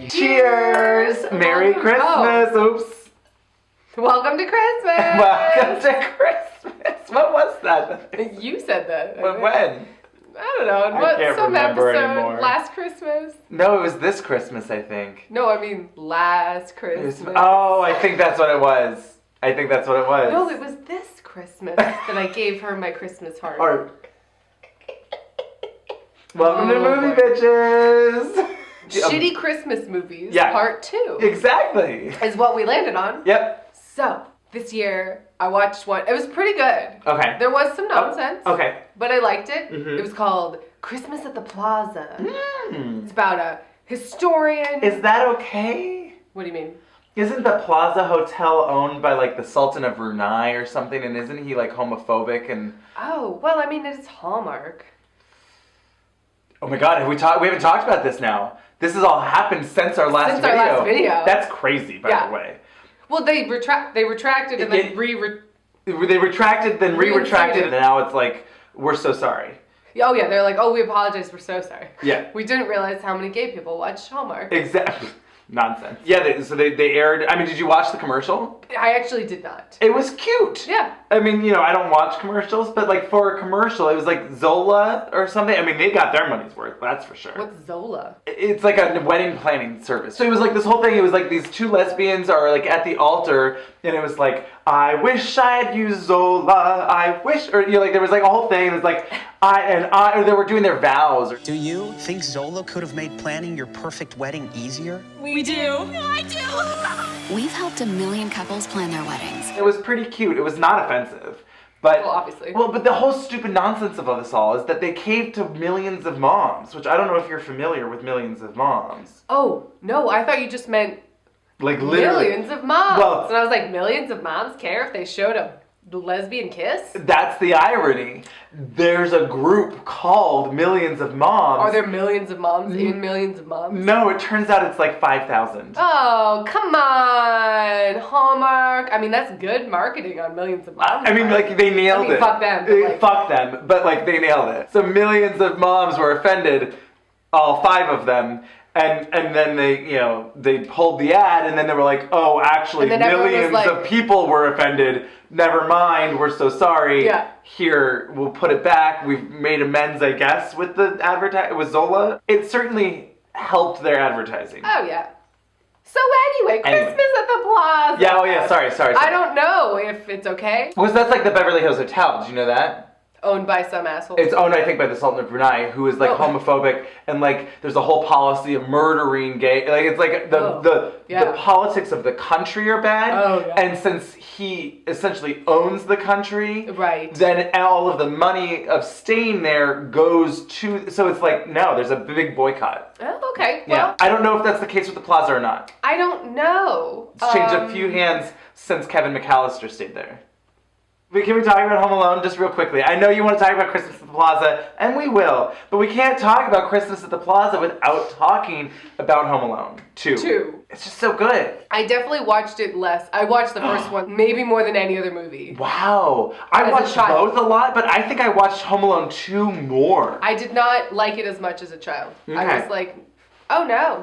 Cheers! Merry Christmas! Oops. Welcome to Christmas! Welcome to Christmas! What was that? You said that. When? I don't know. I can't remember episode anymore. last Christmas? No, it was this Christmas, I think. No, I mean last Christmas. Oh, I think that's what it was. No, it was this Christmas that I gave her my Christmas heart. Welcome to Movie Bitches! Shitty Christmas movies, yeah. part 2. Exactly. Is what we landed on. Yep. So, this year, I watched one. It was pretty good. Okay. There was some nonsense. Okay. But I liked it. Mm-hmm. It was called Christmas at the Plaza. Mm. It's about a historian. Is that okay? What do you mean? Isn't the Plaza Hotel owned by, like, the Sultan of Brunei or something? And isn't he, like, homophobic and... Oh, well, I mean, it's Hallmark. Oh my god, we haven't talked about this now. This has all happened since our last video. Since our last video. That's crazy, by the way. Well, they retracted and then They retracted, then re-retracted, and now it's like, we're so sorry. Oh yeah, they're like, oh, we apologize, we're so sorry. Yeah. We didn't realize how many gay people watched Hallmark. Exactly. Nonsense. Yeah, so they aired, I mean, did you watch the commercial? I actually did not. It was cute. Yeah. I mean, you know, I don't watch commercials, but like for a commercial, it was like Zola or something. I mean, they got their money's worth, that's for sure. What's Zola? It's like a wedding planning service. So it was like this whole thing, it was like these two lesbians are like at the altar, and it was like, I wish I had used Zola, I wish, or you know, like there was like a whole thing, it was like, or they were doing their vows. Do you think Zola could have made planning your perfect wedding easier? We do. I do. We've helped 1 million couples plan their weddings. It was pretty cute. It was not offensive. But, well, obviously. Well, but the whole stupid nonsense of all this all is that they caved to millions of moms, which I don't know if you're familiar with millions of moms. Oh, no, I thought you just meant like literally. Millions of moms. Well, and I was like, millions of moms care if they showed a lesbian kiss? That's the irony. There's a group called Millions of Moms. Are there millions of moms in Millions of Moms? No, it turns out it's like 5,000. Oh, come on, Hallmark. I mean, that's good marketing on Millions of Moms. I mean, like, they nailed it. Fuck them. But, like, fuck them, but like, they nailed it. So millions of moms were offended, all 5 of them. And then they, you know, they pulled the ad, and then they were like, oh, actually, millions of people were offended. Never mind, we're so sorry. Yeah. Here, we'll put it back. We've made amends, I guess, with the with Zola. It certainly helped their advertising. Oh, yeah. So anyway, Christmas at the Plaza. Yeah, oh yeah, sorry. I don't know if it's okay. Well, that's like the Beverly Hills Hotel. Did you know that? Owned by some asshole. It's owned, I think, by the Sultan of Brunei, who is like homophobic, and like there's a whole policy of murdering gay. Like it's like the politics of the country are bad. Oh, yeah. And since he essentially owns the country, right, then all of the money of staying there goes to. So it's like no, there's a big boycott. Oh, okay. Yeah, well, I don't know if that's the case with the Plaza or not. I don't know. It's changed a few hands since Kevin McAllister stayed there. Can we talk about Home Alone just real quickly? I know you want to talk about Christmas at the Plaza, and we will, but we can't talk about Christmas at the Plaza without talking about Home Alone 2. It's just so good. I definitely watched it less. I watched the first one maybe more than any other movie. Wow. I watched both a lot, but I think I watched Home Alone 2 more. I did not like it as much as a child. Okay. I was like, oh no,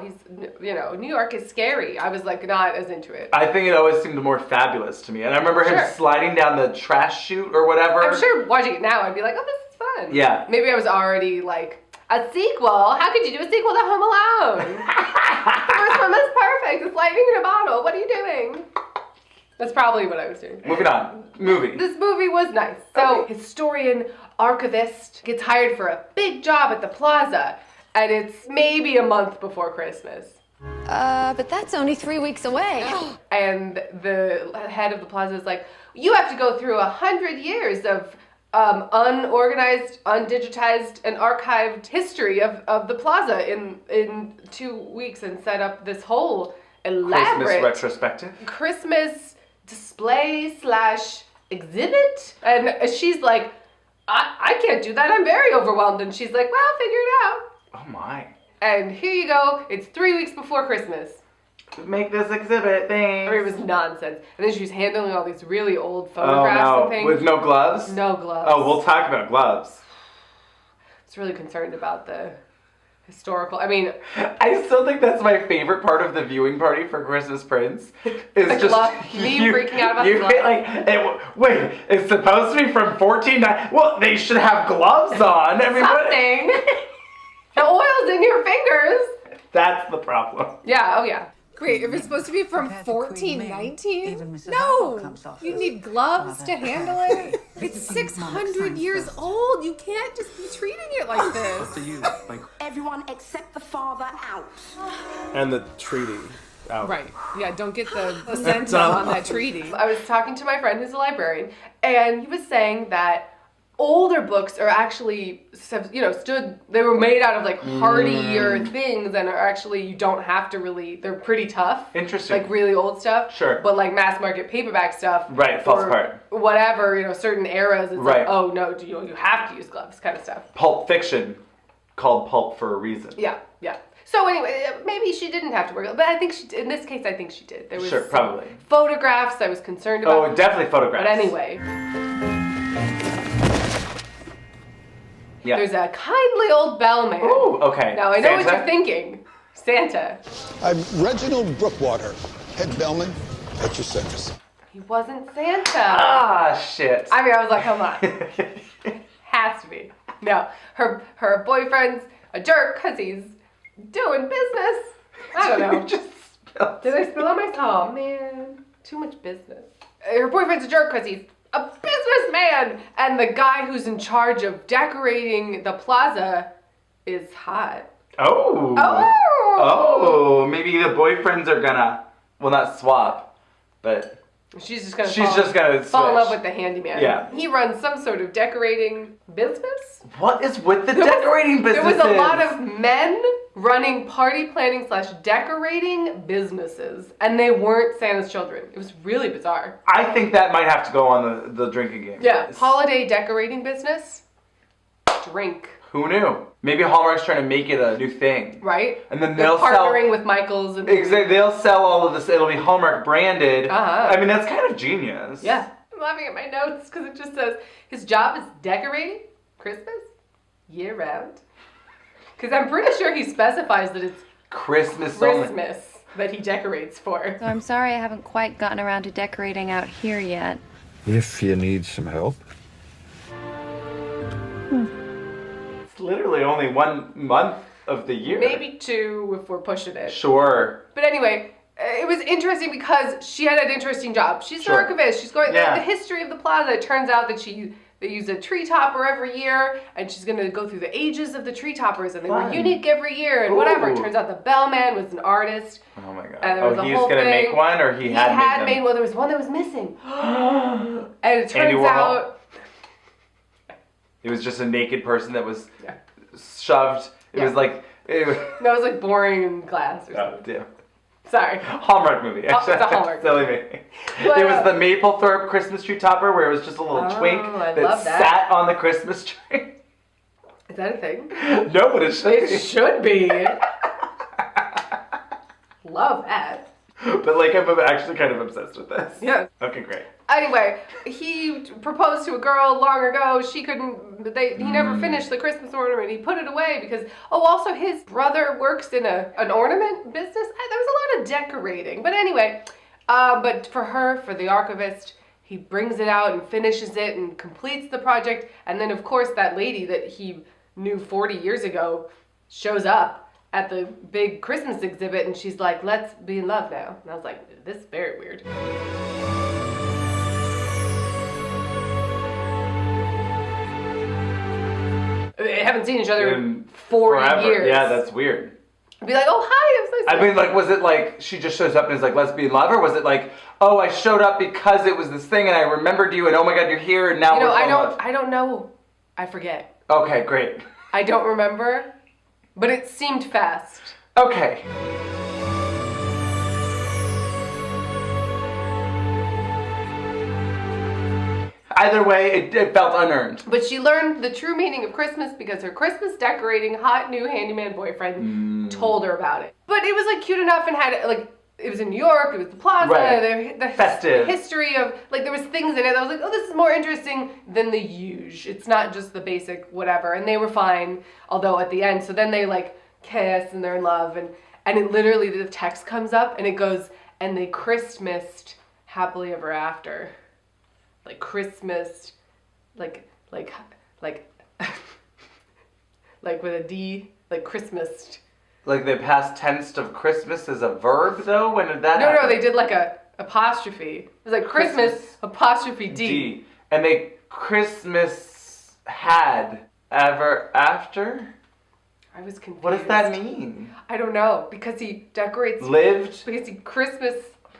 New York is scary. I was like not as into it. I think it always seemed more fabulous to me. And I remember him sliding down the trash chute or whatever. I'm sure watching it now I'd be like, oh, this is fun. Yeah. Maybe I was already like, a sequel? How could you do a sequel to Home Alone? The first one was perfect. It's lightning in a bottle. What are you doing? That's probably what I was doing. Moving on. Movie. This movie was nice. So, historian, archivist gets hired for a big job at the Plaza. And it's maybe a month before Christmas. But that's only 3 weeks away. And the head of the Plaza is like, you have to go through 100 years of unorganized, undigitized, and archived history of the Plaza in 2 weeks and set up this whole elaborate Christmas display / exhibit. And she's like, I can't do that. I'm very overwhelmed. And she's like, well, figure it out. Oh my. And here you go. It's 3 weeks before Christmas. Make this exhibit thing. Or it was nonsense. And then she was handling all these really old photographs and things. With no gloves? No gloves. Oh, we'll talk about gloves. I was really concerned about the historical. I mean, I still think that's my favorite part of the viewing party for Christmas Prince. Is the just glove, me freaking out about the glove. Wait, it's supposed to be from 1490. Well, they should have gloves on. Something. The oil's in your fingers. That's the problem. Yeah. Oh yeah. Great, if it's supposed to be from 1419? No! You need gloves to handle it. It's 600 years old. You can't just be treating it like this. Everyone except the father out. And the treaty out. Right. Yeah, don't get the placenta on that treaty. I was talking to my friend who's a librarian, and he was saying that older books are actually, they were made out of like hardier things and are actually, you don't have to really, they're pretty tough. Interesting. Like really old stuff. Sure. But like mass market paperback stuff. Right, falls apart. Whatever, certain eras, it's right. like, oh no, you have to use gloves kind of stuff. Pulp Fiction, called pulp for a reason. Yeah. So anyway, maybe she didn't have to wear gloves, but I think in this case, I think she did. There was sure, probably. Photographs I was concerned about. Oh, definitely photographs. But anyway. Yeah. There's a kindly old bellman. Ooh, okay. Now, I know Santa? what you're thinking. Santa. I'm Reginald Brookwater, head bellman at your service. He wasn't Santa. Ah, shit. I was like, come on. Has to be. No, her boyfriend's a jerk because he's doing business. I don't know. Just spilled. Did I spill on my... Oh, man. Too much business. Her boyfriend's a jerk because he's a businessman, and the guy who's in charge of decorating the plaza is hot. Oh. Oh, maybe the boyfriends are gonna, well, not swap, but She's just gonna fall in love with the handyman. Yeah. He runs some sort of decorating business. What is with the decorating business? There was a lot of men running party planning / decorating businesses, and they weren't Santa's children. It was really bizarre. I think that might have to go on the drinking game. Yeah. Holiday decorating business. Drink. Who knew? Maybe Hallmark's trying to make it a new thing. Right? And then They're they'll partnering with Michaels and Exactly. They'll sell all of this. It'll be Hallmark branded. Uh-huh. I mean, that's kind of genius. Yeah. I'm laughing at my notes because it just says his job is decorating Christmas year round. Because I'm pretty sure he specifies that it's Christmas only. that he decorates for. So I'm sorry I haven't quite gotten around to decorating out here yet. If you need some help. It's literally only 1 month of the year. Maybe 2 if we're pushing it. Sure. But anyway, it was interesting because she had an interesting job. She's Sure. an archivist. She's going Yeah. the history of the plaza. It turns out that they use a tree topper every year, and she's going to go through the ages of the tree toppers, and they Fun. were unique every year, and whatever. It Ooh. turns out the bellman was an artist. Oh my god. And there was a he's whole gonna thing. make one, or he had made them? Well, there was one that was missing. And it Andy turns Warhol? out... It was just a naked person that was shoved. It Yeah. was like... It was, No, it was like boring glass or oh, something. damn. Sorry. Hallmark movie. Oh, it's a Hallmark Silly me. But, It was the Maplethorpe Christmas tree topper where it was just a little twink I that love that. sat on the Christmas tree. Is that a thing? No, but it should It be. should be. Love that. But like, I'm actually kind of obsessed with this. Yeah. Okay, great. Anyway, he proposed to a girl long ago. He never finished the Christmas ornament. He put it away because, also his brother works in an ornament business. There was a lot of decorating. But anyway, but for the archivist, he brings it out and finishes it and completes the project. And then, of course, that lady that he knew 40 years ago shows up at the big Christmas exhibit, and she's like, let's be in love now. And I was like, this is very weird. They haven't seen each other in 40 forever. years. Yeah, that's weird. I'd be like, oh, hi, I'm so I sorry. mean, like, was it like she just shows up and is like, let's be in love? Or was it like, oh, I showed up because it was this thing and I remembered you and oh my god, you're here and now we're in love? I don't know. I forget. Okay, great. I don't remember, but it seemed fast. Okay. Either way, it felt unearned. But she learned the true meaning of Christmas because her Christmas decorating hot new handyman boyfriend told her about it. But it was like cute enough and had like, it was in New York, it was the plaza, Right. the Festive. history of, like there was things in it that I was like, oh, this is more interesting than the huge. It's not just the basic whatever. And they were fine, although at the end, so then they like kiss and they're in love, and it literally, the text comes up and it goes, and they Christmased happily ever after. Like Christmas, like like with a D, like Christmased. Like the past tense of Christmas is a verb, though? When did that No, happen? they did like a apostrophe. It was like Christmas apostrophe D. And they Christmas had ever after? I was confused. What does that mean? I don't know, because he decorates... Lived? Because he Christmas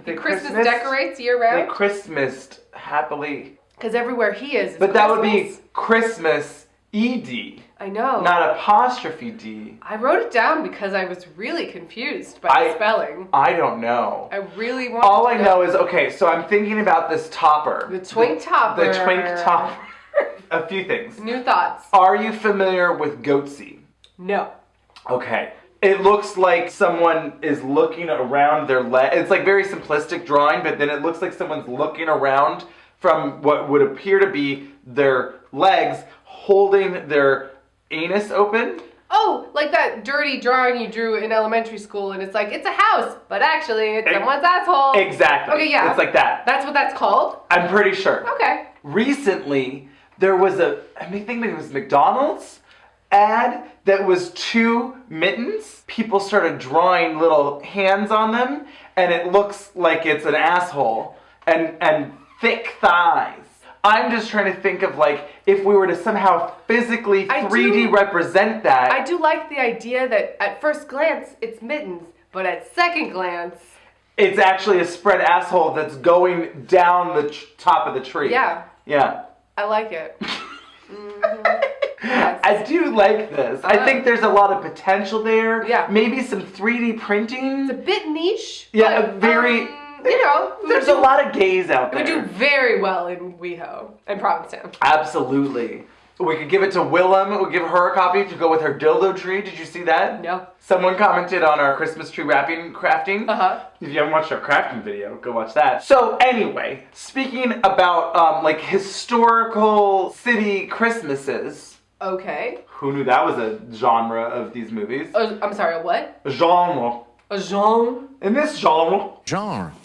Christmased? decorates year round? They Christmased happily. Because everywhere he is But that would be Christmas. Christmas ED. I know. Not apostrophe D. I wrote it down because I was really confused by the spelling. I don't know. I really wanted All to I know is, okay, so I'm thinking about this topper. The TwinkTopper. The TwinkTopper. A few things. New thoughts. Are you familiar with Goatsy? No. Okay. It looks like someone is looking around their leg. It's like very simplistic drawing, but then it looks like someone's looking around from what would appear to be their legs, holding their anus open. Oh, like that dirty drawing you drew in elementary school, and it's like, it's a house, but actually it's someone's asshole. Exactly. Okay, yeah. It's like that. That's what that's called? I'm pretty sure. Okay. Recently, there was I think it was McDonald's ad that was 2 mittens. People started drawing little hands on them, and it looks like it's an asshole and thick thighs. I'm just trying to think of like if we were to somehow physically 3D represent that. I do like the idea that at first glance it's mittens, but at second glance it's actually a spread asshole that's going down the top of the tree. Yeah. Yeah. I like it. Yes. I do like this. I think there's a lot of potential there. Yeah. Maybe some 3D printing. It's a bit niche. Yeah, but, a very... There's a lot of gays out there. It would do very well in WeHo and Provincetown. Absolutely. We could give it to Willem. We'll give her a copy to go with her dildo tree. Did you see that? No. Someone commented on our Christmas tree wrapping crafting. Uh-huh. If you haven't watched our crafting video, go watch that. So anyway, speaking about like historical city Christmases. Okay. Who knew that was a genre of these movies? I'm sorry, a what? A genre. A genre? In this genre. Genre.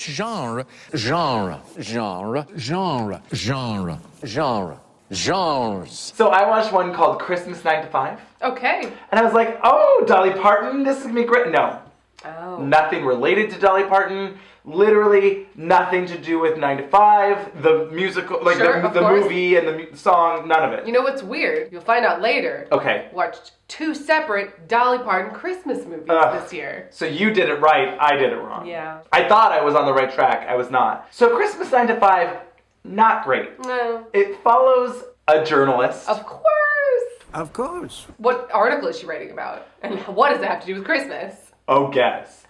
Genres. So I watched one called Christmas 9 to 5. Okay. And I was like, oh, Dolly Parton, this is going to be great. No. Oh. Nothing related to Dolly Parton. Literally nothing to do with 9 to 5. The musical, like Sure, the movie and the song, none of it. You know what's weird? You'll find out later. Okay. Watched 2 separate Dolly Parton Christmas movies this year. So you did it right, I did it wrong. Yeah. I thought I was on the right track, I was not. So Christmas 9 to 5, not great. No. It follows a journalist. Of course. Of course. What article is she writing about? And what does it have to do with Christmas? Oh, guess.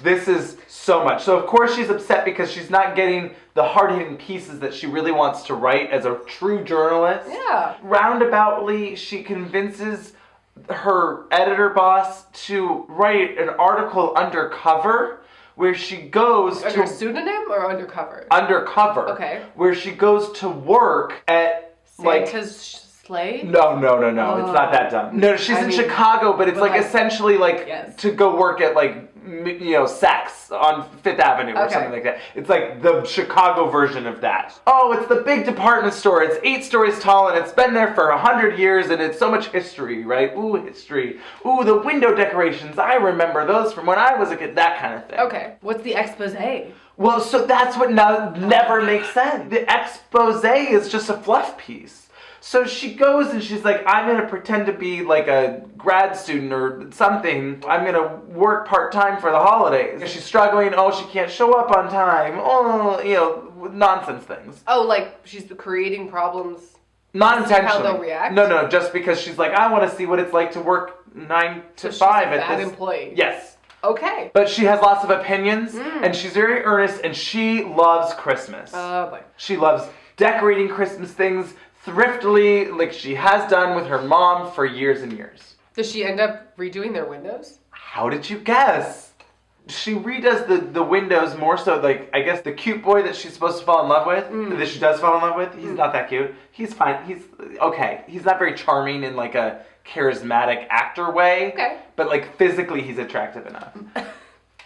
This is so much. So, of course, she's upset because she's not getting the hard-hitting pieces that she really wants to write as a true journalist. Yeah. Roundaboutly, she convinces her editor boss to write an article undercover where she goes Under a pseudonym or undercover? Undercover. Okay. Where she goes to work at, Santa's sleigh? No, it's not that dumb. No, she's in Chicago, but it's like essentially like to go work at like, Saks on 5th Avenue or something like that. It's like the Chicago version of that. Oh, it's the big department store. It's 8 stories tall and it's been there for 100 years and it's so much history, right? Ooh, history. Ooh, the window decorations. I remember those from when I was a kid. That kind of thing. Okay. What's the expose? Well, so that's what never makes sense. The expose is just a fluff piece. So she goes and she's like, I'm going to pretend to be like a grad student or something. I'm going to work part-time for the holidays. And she's struggling. Oh, she can't show up on time. Oh, nonsense things. Oh, like she's creating problems. Not intentionally. How they'll react? No, just because she's like, I want to see what it's like to work 9 to 5 she's a at bad this. employee. Yes. Okay. But she has lots of opinions and she's very earnest and she loves Christmas. Oh, boy. She loves decorating Christmas things thriftily, like she has done with her mom for years and years. Does she end up redoing their windows? How did you guess? She redoes the windows more so, like, I guess the cute boy that she's supposed to fall in love with, that she does fall in love with, he's not that cute. He's fine. He's okay. He's not very charming in like a charismatic actor way. Okay. But like physically he's attractive enough.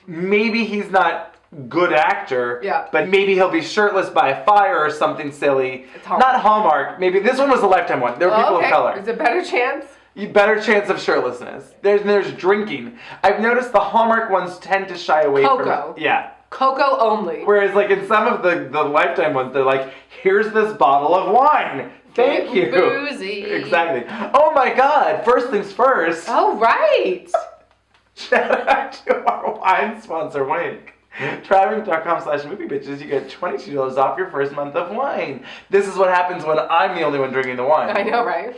Maybe he's not good actor, Yeah. but maybe he'll be shirtless by a fire or something silly. It's Hallmark. Not Hallmark. Maybe this one was a Lifetime one. There were people of color. Is a better chance? Better chance of shirtlessness. There's drinking. I've noticed the Hallmark ones tend to shy away from Cocoa. it. Yeah. Cocoa only. Whereas like in some of the Lifetime ones, they're like, here's this bottle of wine. Thank you. Boozy. Exactly. Oh my God. First things first. Oh, right. Shout out to our wine sponsor, Wink. TryWink.com/MovieBitches. You get $22 off your first month of wine. This is what happens when I'm the only one drinking the wine. I know, right?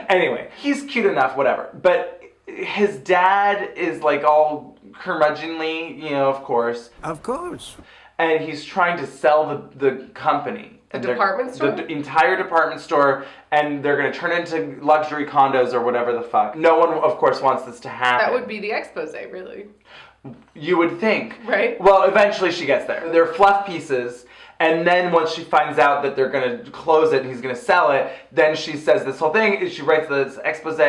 Anyway, he's cute enough, whatever. But his dad is like all curmudgeonly, you know, of course. Of course. And he's trying to sell the company. The department store? The entire department store, and they're going to turn into luxury condos or whatever the fuck. No one, of course, wants this to happen. That would be the expose, really. You would think. Right? Well, eventually she gets there. They're fluff pieces, and then once she finds out that they're going to close it and he's going to sell it, then she says this whole thing. She writes this expose,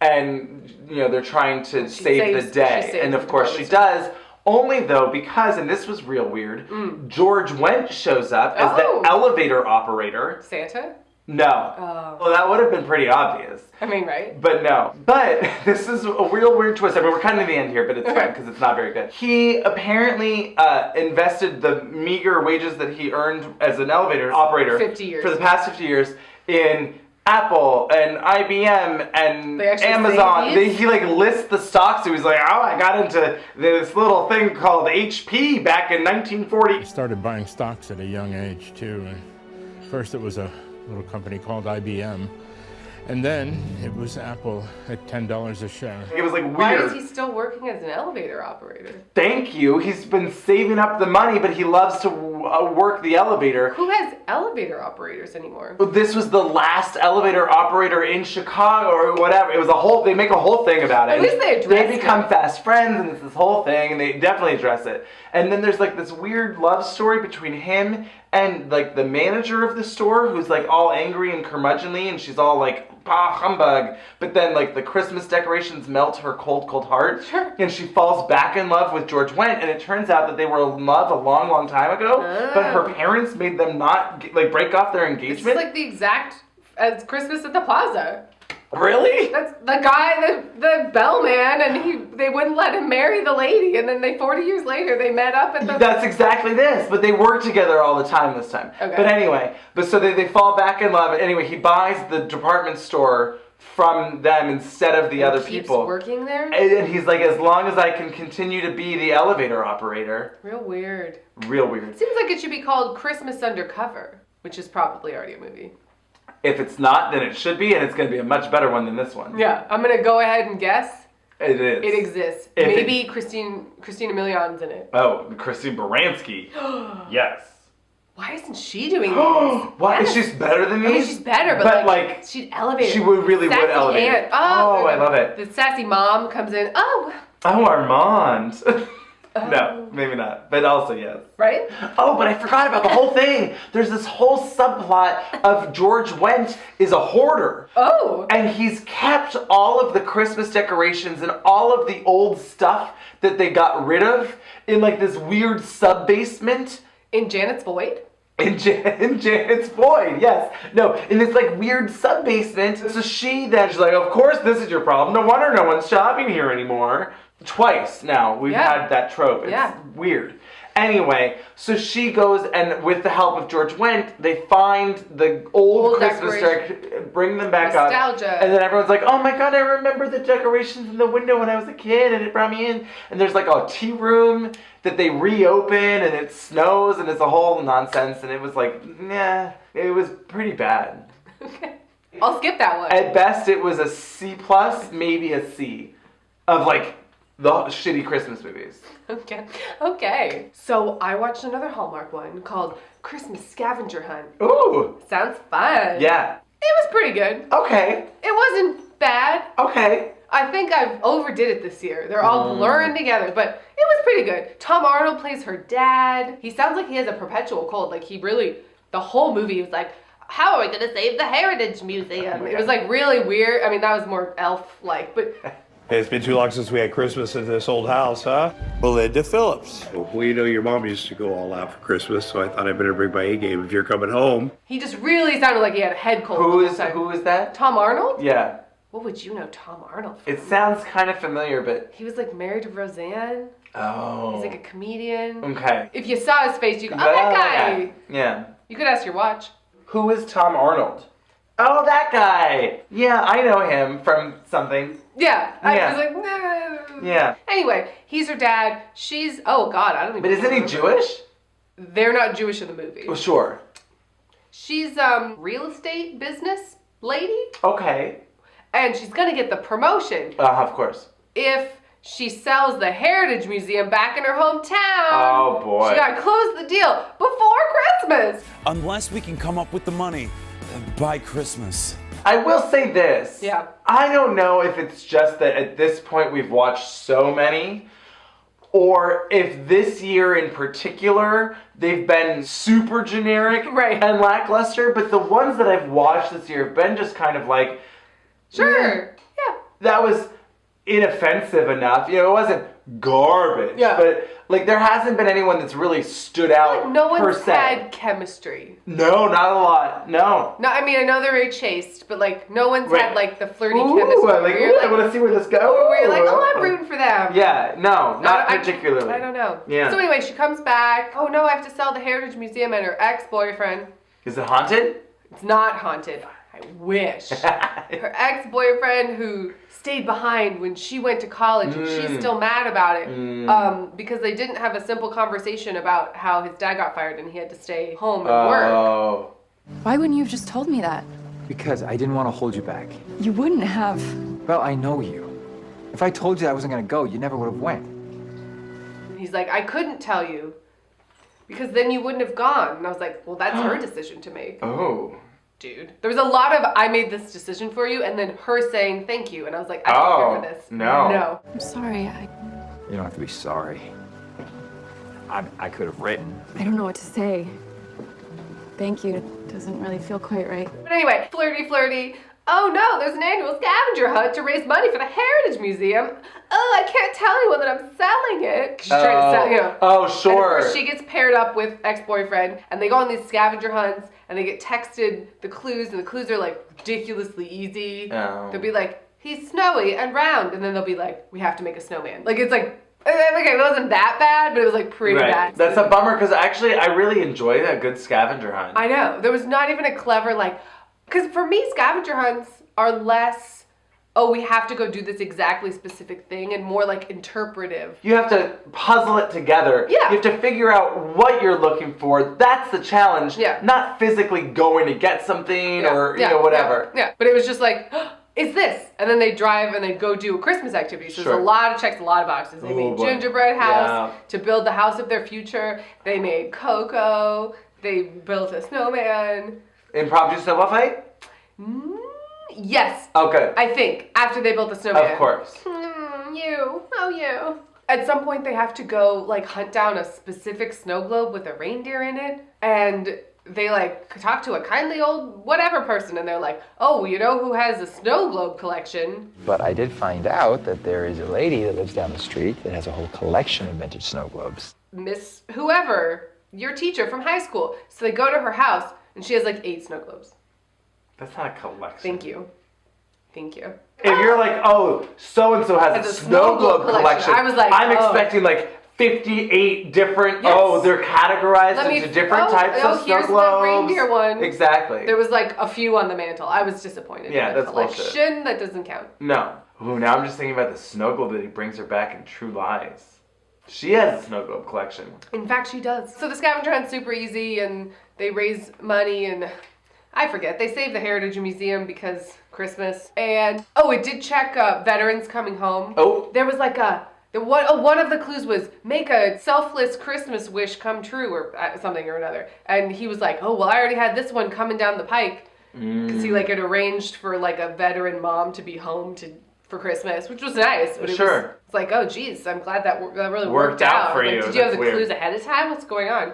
and, you know, they're trying to save the day. And, of course, she does. Only though, because, and this was real weird, George Wendt shows up as the elevator operator. Santa? No. Oh. Well, that would have been pretty obvious. I mean, right? But no. But this is a real weird twist. I mean, we're kind of in the end here, but it's fine because it's not very good. He apparently invested the meager wages that he earned as an elevator operator 50 years. For the past 50 years in Apple and IBM and They actually Amazon. say these? He like lists the stocks. He was like, oh, I got into this little thing called HP back in 1940. I started buying stocks at a young age too. First it was a little company called IBM. And then it was Apple at $10 a share. It was like weird. Why is he still working as an elevator operator? Thank you. He's been saving up the money, but he loves to work the elevator. Who has elevator operators anymore? This was the last elevator operator in Chicago or whatever. It was a whole, they make a whole thing about it. At least they address They become fast friends and it's this whole thing and they definitely address it. And then there's like this weird love story between him and like the manager of the store who's like all angry and curmudgeonly and she's all like, ah, humbug. But then like the Christmas decorations melt her cold, cold heart. Sure. And she falls back in love with George Wendt and it turns out that they were in love a long, long time ago. But her parents made them not like break off their engagement. It's like the exact as Christmas at the Plaza. Really? That's the guy, the bellman, and they wouldn't let him marry the lady, and then 40 years later they met up at the. That's exactly this, but they work together all the time this time. Okay. But anyway, so they fall back in love. Anyway, he buys the department store from them instead of the other people. Working there. And he's like, as long as I can continue to be the elevator operator. Real weird. Real weird. Seems like it should be called Christmas Undercover, which is probably already a movie. If it's not, then it should be, and it's going to be a much better one than this one. Yeah, I'm going to go ahead and guess. It is. It exists. If Maybe Christina Milian's in it. Oh, Christine Baranski. Yes. Why isn't she doing this? Why? Yes. She's better than me? I mean, she's better, but like she'd elevate. She would really sassy elevate. Aunt. Oh, I love it. The sassy mom comes in. Oh, Armand. No, maybe not. But also, yes. Right? Oh, but I forgot about the whole thing. There's this whole subplot of George Wendt is a hoarder. Oh. And he's kept all of the Christmas decorations and all of the old stuff that they got rid of in like this weird sub-basement. In Janet's Void? In Janet's Void, yes. No, in this like weird sub-basement. So she's like, of course this is your problem. No wonder no one's shopping here anymore. Twice now we've had that trope. It's weird. Anyway, so she goes and with the help of George Wendt, they find the old Christmas decorations, bring them back up. Nostalgia. And then everyone's like, oh my God, I remember the decorations in the window when I was a kid and it brought me in. And there's like a tea room that they reopen and it snows and it's a whole nonsense. And it was like, nah, it was pretty bad. Okay. I'll skip that one. At best, it was a C+, maybe a C of like, the shitty Christmas movies. Okay. So I watched another Hallmark one called Christmas Scavenger Hunt. Ooh. Sounds fun. Yeah. It was pretty good. Okay. It wasn't bad. Okay. I think I've overdid it this year. They're all blurring together, but it was pretty good. Tom Arnold plays her dad. He sounds like he has a perpetual cold. Like he really, the whole movie was like, how are we going to save the Heritage Museum? It was like really weird. I mean, that was more elf-like, but... Hey, it's been too long since we had Christmas in this old house, huh? Belinda Phillips. Well, you know your mom used to go all out for Christmas, so I thought I'd better bring my A-game if you're coming home. He just really sounded like he had a head cold. Who is that? Tom Arnold? Yeah. What would you know Tom Arnold from? It sounds kind of familiar, but... He was like married to Roseanne. Oh. He's like a comedian. Okay. If you saw his face, you go, oh, that guy. Yeah. You could ask your watch. Who is Tom Arnold? Oh, that guy. Yeah, I know him from something. Yeah. I Yeah. was like, no. Yeah. Anyway, he's her dad. She's, oh God, I don't even But isn't he remember. Jewish? They're not Jewish in the movie. Oh, sure. She's real estate business lady. Okay. And she's gonna get the promotion Of course. if she sells the Heritage Museum back in her hometown. Oh, boy. She gotta close the deal before Christmas. Unless we can come up with the money by Christmas. I will say this. Yeah. I don't know if it's just that at this point we've watched so many, or if this year in particular they've been super generic Right. and lackluster, but the ones that I've watched this year have been just kind of like, Sure. Yeah. that was inoffensive enough. You know, it wasn't garbage. Yeah. But like there hasn't been anyone that's really stood out Like no per one's se. had chemistry. No, not a lot. No. No, I mean I know they're very chaste, but like no one's Right. had like the flirty Ooh, chemistry. I'm like, where you're I want to see where this goes. where you're like, oh, I'm rooting for them. Yeah, no, not particularly. I don't know. Yeah. So anyway, she comes back. Oh no, I have to sell the Heritage Museum, and her ex-boyfriend. Is it haunted? It's not haunted. I wish. Her ex-boyfriend who stayed behind when she went to college, and she's still mad about it because they didn't have a simple conversation about how his dad got fired and he had to stay home and work. Oh. Why wouldn't you have just told me that? Because I didn't want to hold you back. You wouldn't have. Well, I know you. If I told you I wasn't going to go, you never would have went. He's like, I couldn't tell you because then you wouldn't have gone. And I was like, well, that's her decision to make. Oh. Dude. There was a lot of, I made this decision for you, and then her saying thank you. And I was like, I don't care for this. No. No. I'm sorry. You don't have to be sorry. I could have written. I don't know what to say. Thank you. Doesn't really feel quite right. But anyway, flirty. Oh no, there's an annual scavenger hunt to raise money for the Heritage Museum. Oh, I can't tell anyone that I'm selling it. She's trying to sell, you know. Oh, sure. And of course she gets paired up with ex-boyfriend, and they go on these scavenger hunts, and they get texted the clues, and the clues are like ridiculously easy. Oh. They'll be like, he's snowy and round, and then they'll be like, we have to make a snowman. Like it's like, okay, it wasn't that bad, but it was like pretty bad. That's a bummer because actually I really enjoy a good scavenger hunt. I know. There was not even a clever like, because for me scavenger hunts are less, oh, we have to go do this exactly specific thing, and more like interpretive. You have to puzzle it together. Yeah. You have to figure out what you're looking for. That's the challenge. Yeah. Not physically going to get something or, you know, whatever. Yeah. But it was just like, it's this. And then they drive and they go do a Christmas activity. So there's a lot of checks, a lot of boxes. They made gingerbread house to build the house of their future. They made cocoa. They built a snowman. Impromptu snowball fight? Yes. Oh, good. I think, after they built the snowman. Of course. You. At some point they have to go like hunt down a specific snow globe with a reindeer in it. And they like talk to a kindly old whatever person, and they're like, oh, you know who has a snow globe collection? But I did find out that there is a lady that lives down the street that has a whole collection of vintage snow globes. Miss whoever, your teacher from high school. So they go to her house, and she has like 8 snow globes. That's not a collection. Thank you. If you're like, oh, so-and-so has a snow globe collection, I was like, I'm expecting like 58 different, they're categorized into different types of snow here's globes. The reindeer one. Exactly. There was like a few on the mantle. I was disappointed. Yeah, in the that's collection. bullshit. That doesn't count. No. Ooh, now I'm just thinking about the snow globe that he brings her back in True Lies. She has a snow globe collection. In fact, she does. So the scavenger hunt's super easy, and they raise money, and I forget. They save the Heritage Museum because Christmas. And, it did check veterans coming home. Oh. There was like one of the clues was make a selfless Christmas wish come true or something or another. And he was like, oh, well, I already had this one coming doing the pike. Because he like had arranged for like a veteran mom to be home to for Christmas, which was nice. But it's like, oh, geez, I'm glad that really worked out for like, you. Did you have the clues ahead of time? What's going on?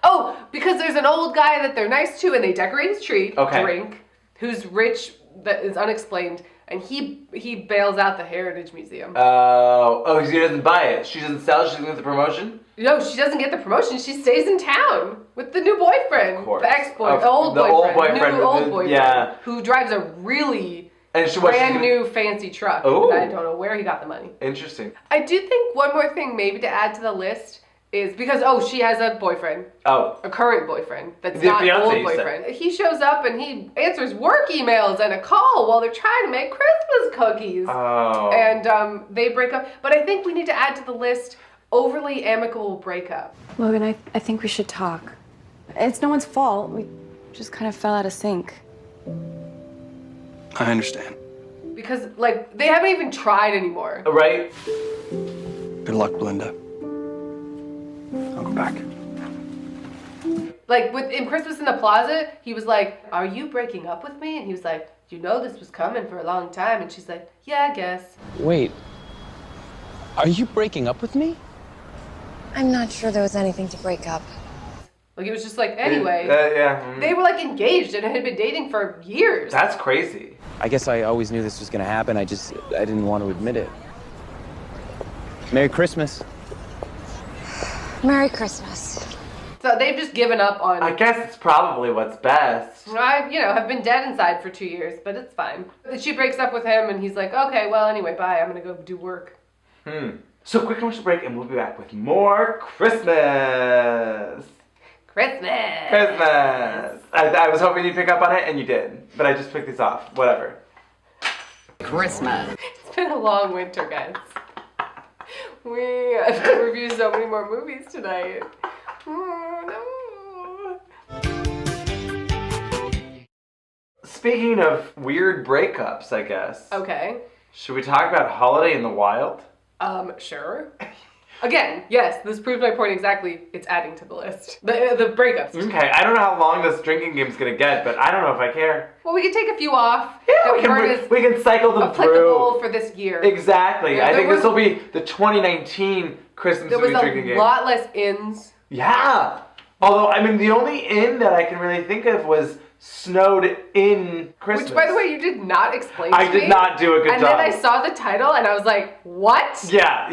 Oh, because there's an old guy that they're nice to, and they decorate his tree, drink, who's rich, that is unexplained, and he bails out the Heritage Museum. Oh, he doesn't buy it. She doesn't sell it. She doesn't get the promotion. No, she doesn't get the promotion. She stays in town with the new boyfriend, of course. The ex-boyfriend, the old boyfriend, yeah, who drives a really and brand new fancy truck. Oh, I don't know where he got the money. Interesting. I do think one more thing maybe to add to the list is because she has a boyfriend. Oh, a current boyfriend that's the not fiance, old boyfriend. He shows up and he answers work emails and a call while they're trying to make Christmas cookies. Oh, and they break up. But I think we need to add to the list overly amicable breakup. Logan, I think we should talk. It's no one's fault. We just kind of fell out of sync. I understand. Because, like, they haven't even tried anymore. Right? Good luck, Belinda. I'll go back. Like, in Christmas in the Plaza, he was like, are you breaking up with me? And he was like, you know this was coming for a long time. And she's like, yeah, I guess. Wait. Are you breaking up with me? I'm not sure there was anything to break up. Like, it was just like, anyway. They were, like, engaged and had been dating for years. That's crazy. I guess I always knew this was gonna happen. I didn't want to admit it. Merry Christmas. Merry Christmas. So they've just given up on... I guess it's probably what's best. I, have been dead inside for 2 years, but it's fine. She breaks up with him and he's like, okay, well, anyway, bye. I'm gonna go do work. So quick commercial break and we'll be back with more Christmas. Christmas. I was hoping you'd pick up on it and you did, but I just picked these off. Whatever. Christmas. It's been a long winter, guys. We have to review so many more movies tonight. Oh, no. Speaking of weird breakups, I guess. Okay. Should we talk about Holiday in the Wild? Sure. Again, yes, this proves my point exactly. It's adding to the list. The breakups. Okay, I don't know how long this drinking game's gonna get, but I don't know if I care. Well, we can take a few off. Yeah, we can cycle them applicable through. For this year. Exactly. I think this will be the 2019 Christmas movie drinking game. There was a lot less ins. Yeah. Although, I mean, the only in that I can really think of was Snowed in Christmas. Which, by the way, you did not explain to me. I did not do a good job. And then I saw the title and I was like, what? Yeah.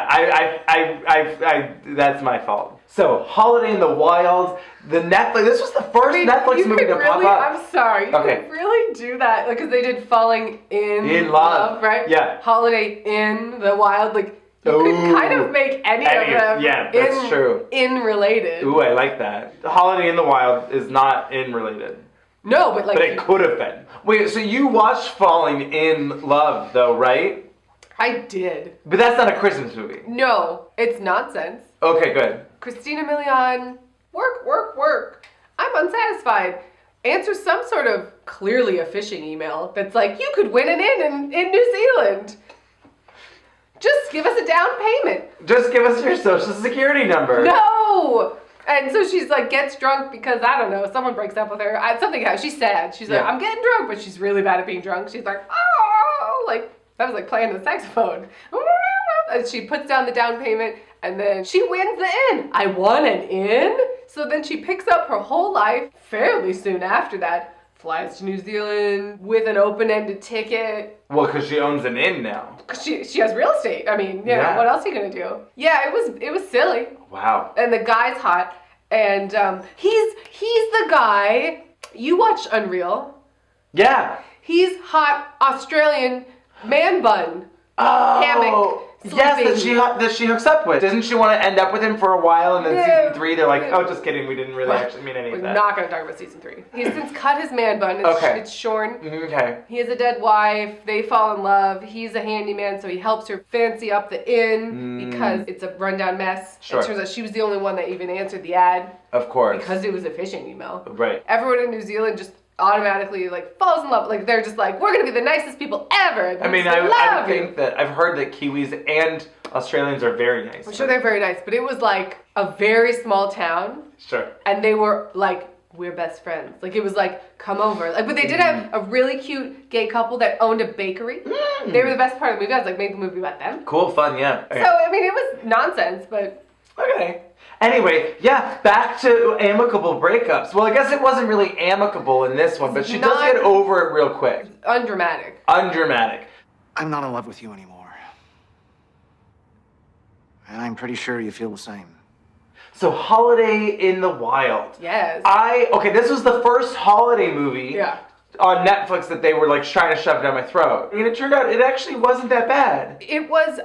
I that's my fault. So, Holiday in the Wild, the Netflix, this was the first Netflix movie to pop up. I'm sorry, you could really do that. Because they did Falling in Love, right? Yeah. Holiday in the Wild, like, you could kind of make any of them that's true. In related. Ooh, I like that. Holiday in the Wild is not in related. No, but like... But it could have been. Wait, so you watched Falling in Love, though, right? I did. But that's not a Christmas movie. No, it's nonsense. Okay, good. Christina Milian, work. I'm unsatisfied. Answer some sort of clearly a phishing email that's like, you could win an in New Zealand. Just give us a down payment. Just give us your social security number. No! And so she's like, gets drunk because, I don't know, someone breaks up with her. She's sad. She's like, I'm getting drunk, but she's really bad at being drunk. She's like, oh, like, that was like playing the saxophone. And she puts down the down payment, and then she wins the in. I won an in? So then she picks up her whole life fairly soon after that, flies to New Zealand with an open-ended ticket. Well, because she owns an inn now. Because she has real estate. I mean, you know, what else are you going to do? Yeah, it was silly. Wow. And the guy's hot. And he's the guy. You watched Unreal. Yeah. He's hot Australian man bun. Oh. Hammock. Yes, that she hooks up with. Doesn't she want to end up with him for a while, and then season 3 they're like, oh, just kidding, we didn't really actually mean any of that. We're not going to talk about season 3. He's since cut his man bun. It's shorn. Okay. He has a dead wife. They fall in love. He's a handyman, so he helps her fancy up the inn because it's a rundown mess. Sure. It turns out she was the only one that even answered the ad. Of course. Because it was a phishing email. Right. Everyone in New Zealand just automatically like falls in love. Like they're just like, we're gonna be the nicest people ever. I mean, I think that I've heard that Kiwis and Australians are very nice. I'm sure they're very nice, but it was like a very small town. Sure. And they were like we're best friends. Like, it was like, come over. Like, but they did have a really cute gay couple that owned a bakery. They were the best part of the movie. I was like, make the movie about them. Cool, fun, yeah. Okay. So, I mean, it was nonsense, but... Okay. Anyway, yeah, back to amicable breakups. Well, I guess it wasn't really amicable in this one, but she does get over it real quick. Undramatic. Undramatic. I'm not in love with you anymore. And I'm pretty sure you feel the same. So, Holiday in the Wild. Yes. Okay, this was the first holiday movie on Netflix that they were like trying to shove down my throat. And it turned out it actually wasn't that bad. It was,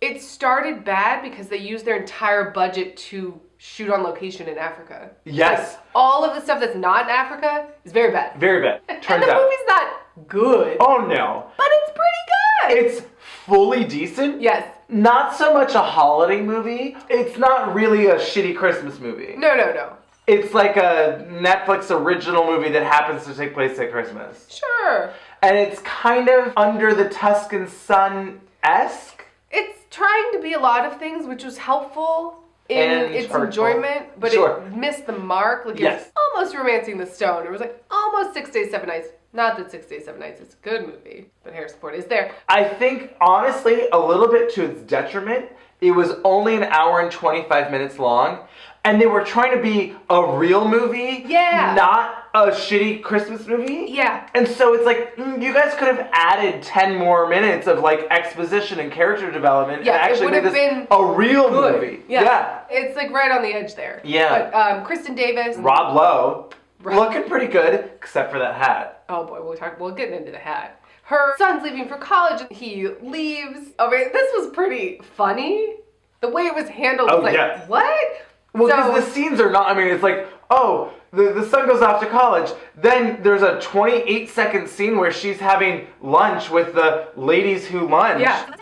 it started bad because they used their entire budget to shoot on location in Africa. Yes. Like, all of the stuff that's not in Africa is very bad. Very bad. And the movie's not good. Oh, no. But it's pretty good. It's fully decent. Yes. Not so much a holiday movie. It's not really a shitty Christmas movie. No, no, no. It's like a Netflix original movie that happens to take place at Christmas. Sure. And it's kind of under the Tuscan Sun-esque. It's trying to be a lot of things, which was helpful in its hurtful enjoyment, but it missed the mark. Like, it was almost Romancing the Stone. It was like almost 6 Days, 7 Nights. Not that 6 Days, 7 Nights is a good movie, but Harrison Ford is there. I think, honestly, a little bit to its detriment, it was only an hour and 25 minutes long, and they were trying to be a real movie, not a shitty Christmas movie. Yeah. And so it's like, you guys could have added 10 more minutes of like exposition and character development and actually made this a real movie. Yeah. It's like right on the edge there. Yeah. But Kristen Davis. Rob Lowe. Looking pretty good, except for that hat. Oh boy, we'll get into the hat. Her son's leaving for college and he leaves. I mean, this was pretty funny. The way it was handled was like, what? Well, because the scenes are not, I mean, it's like, oh, the son goes off to college. Then there's a 28-second scene where she's having lunch with the ladies who lunch. Yeah.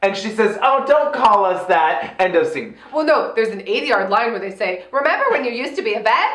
And she says, oh, don't call us that. End of scene. Well, no, there's an 80-yard line where they say, remember when you used to be a vet?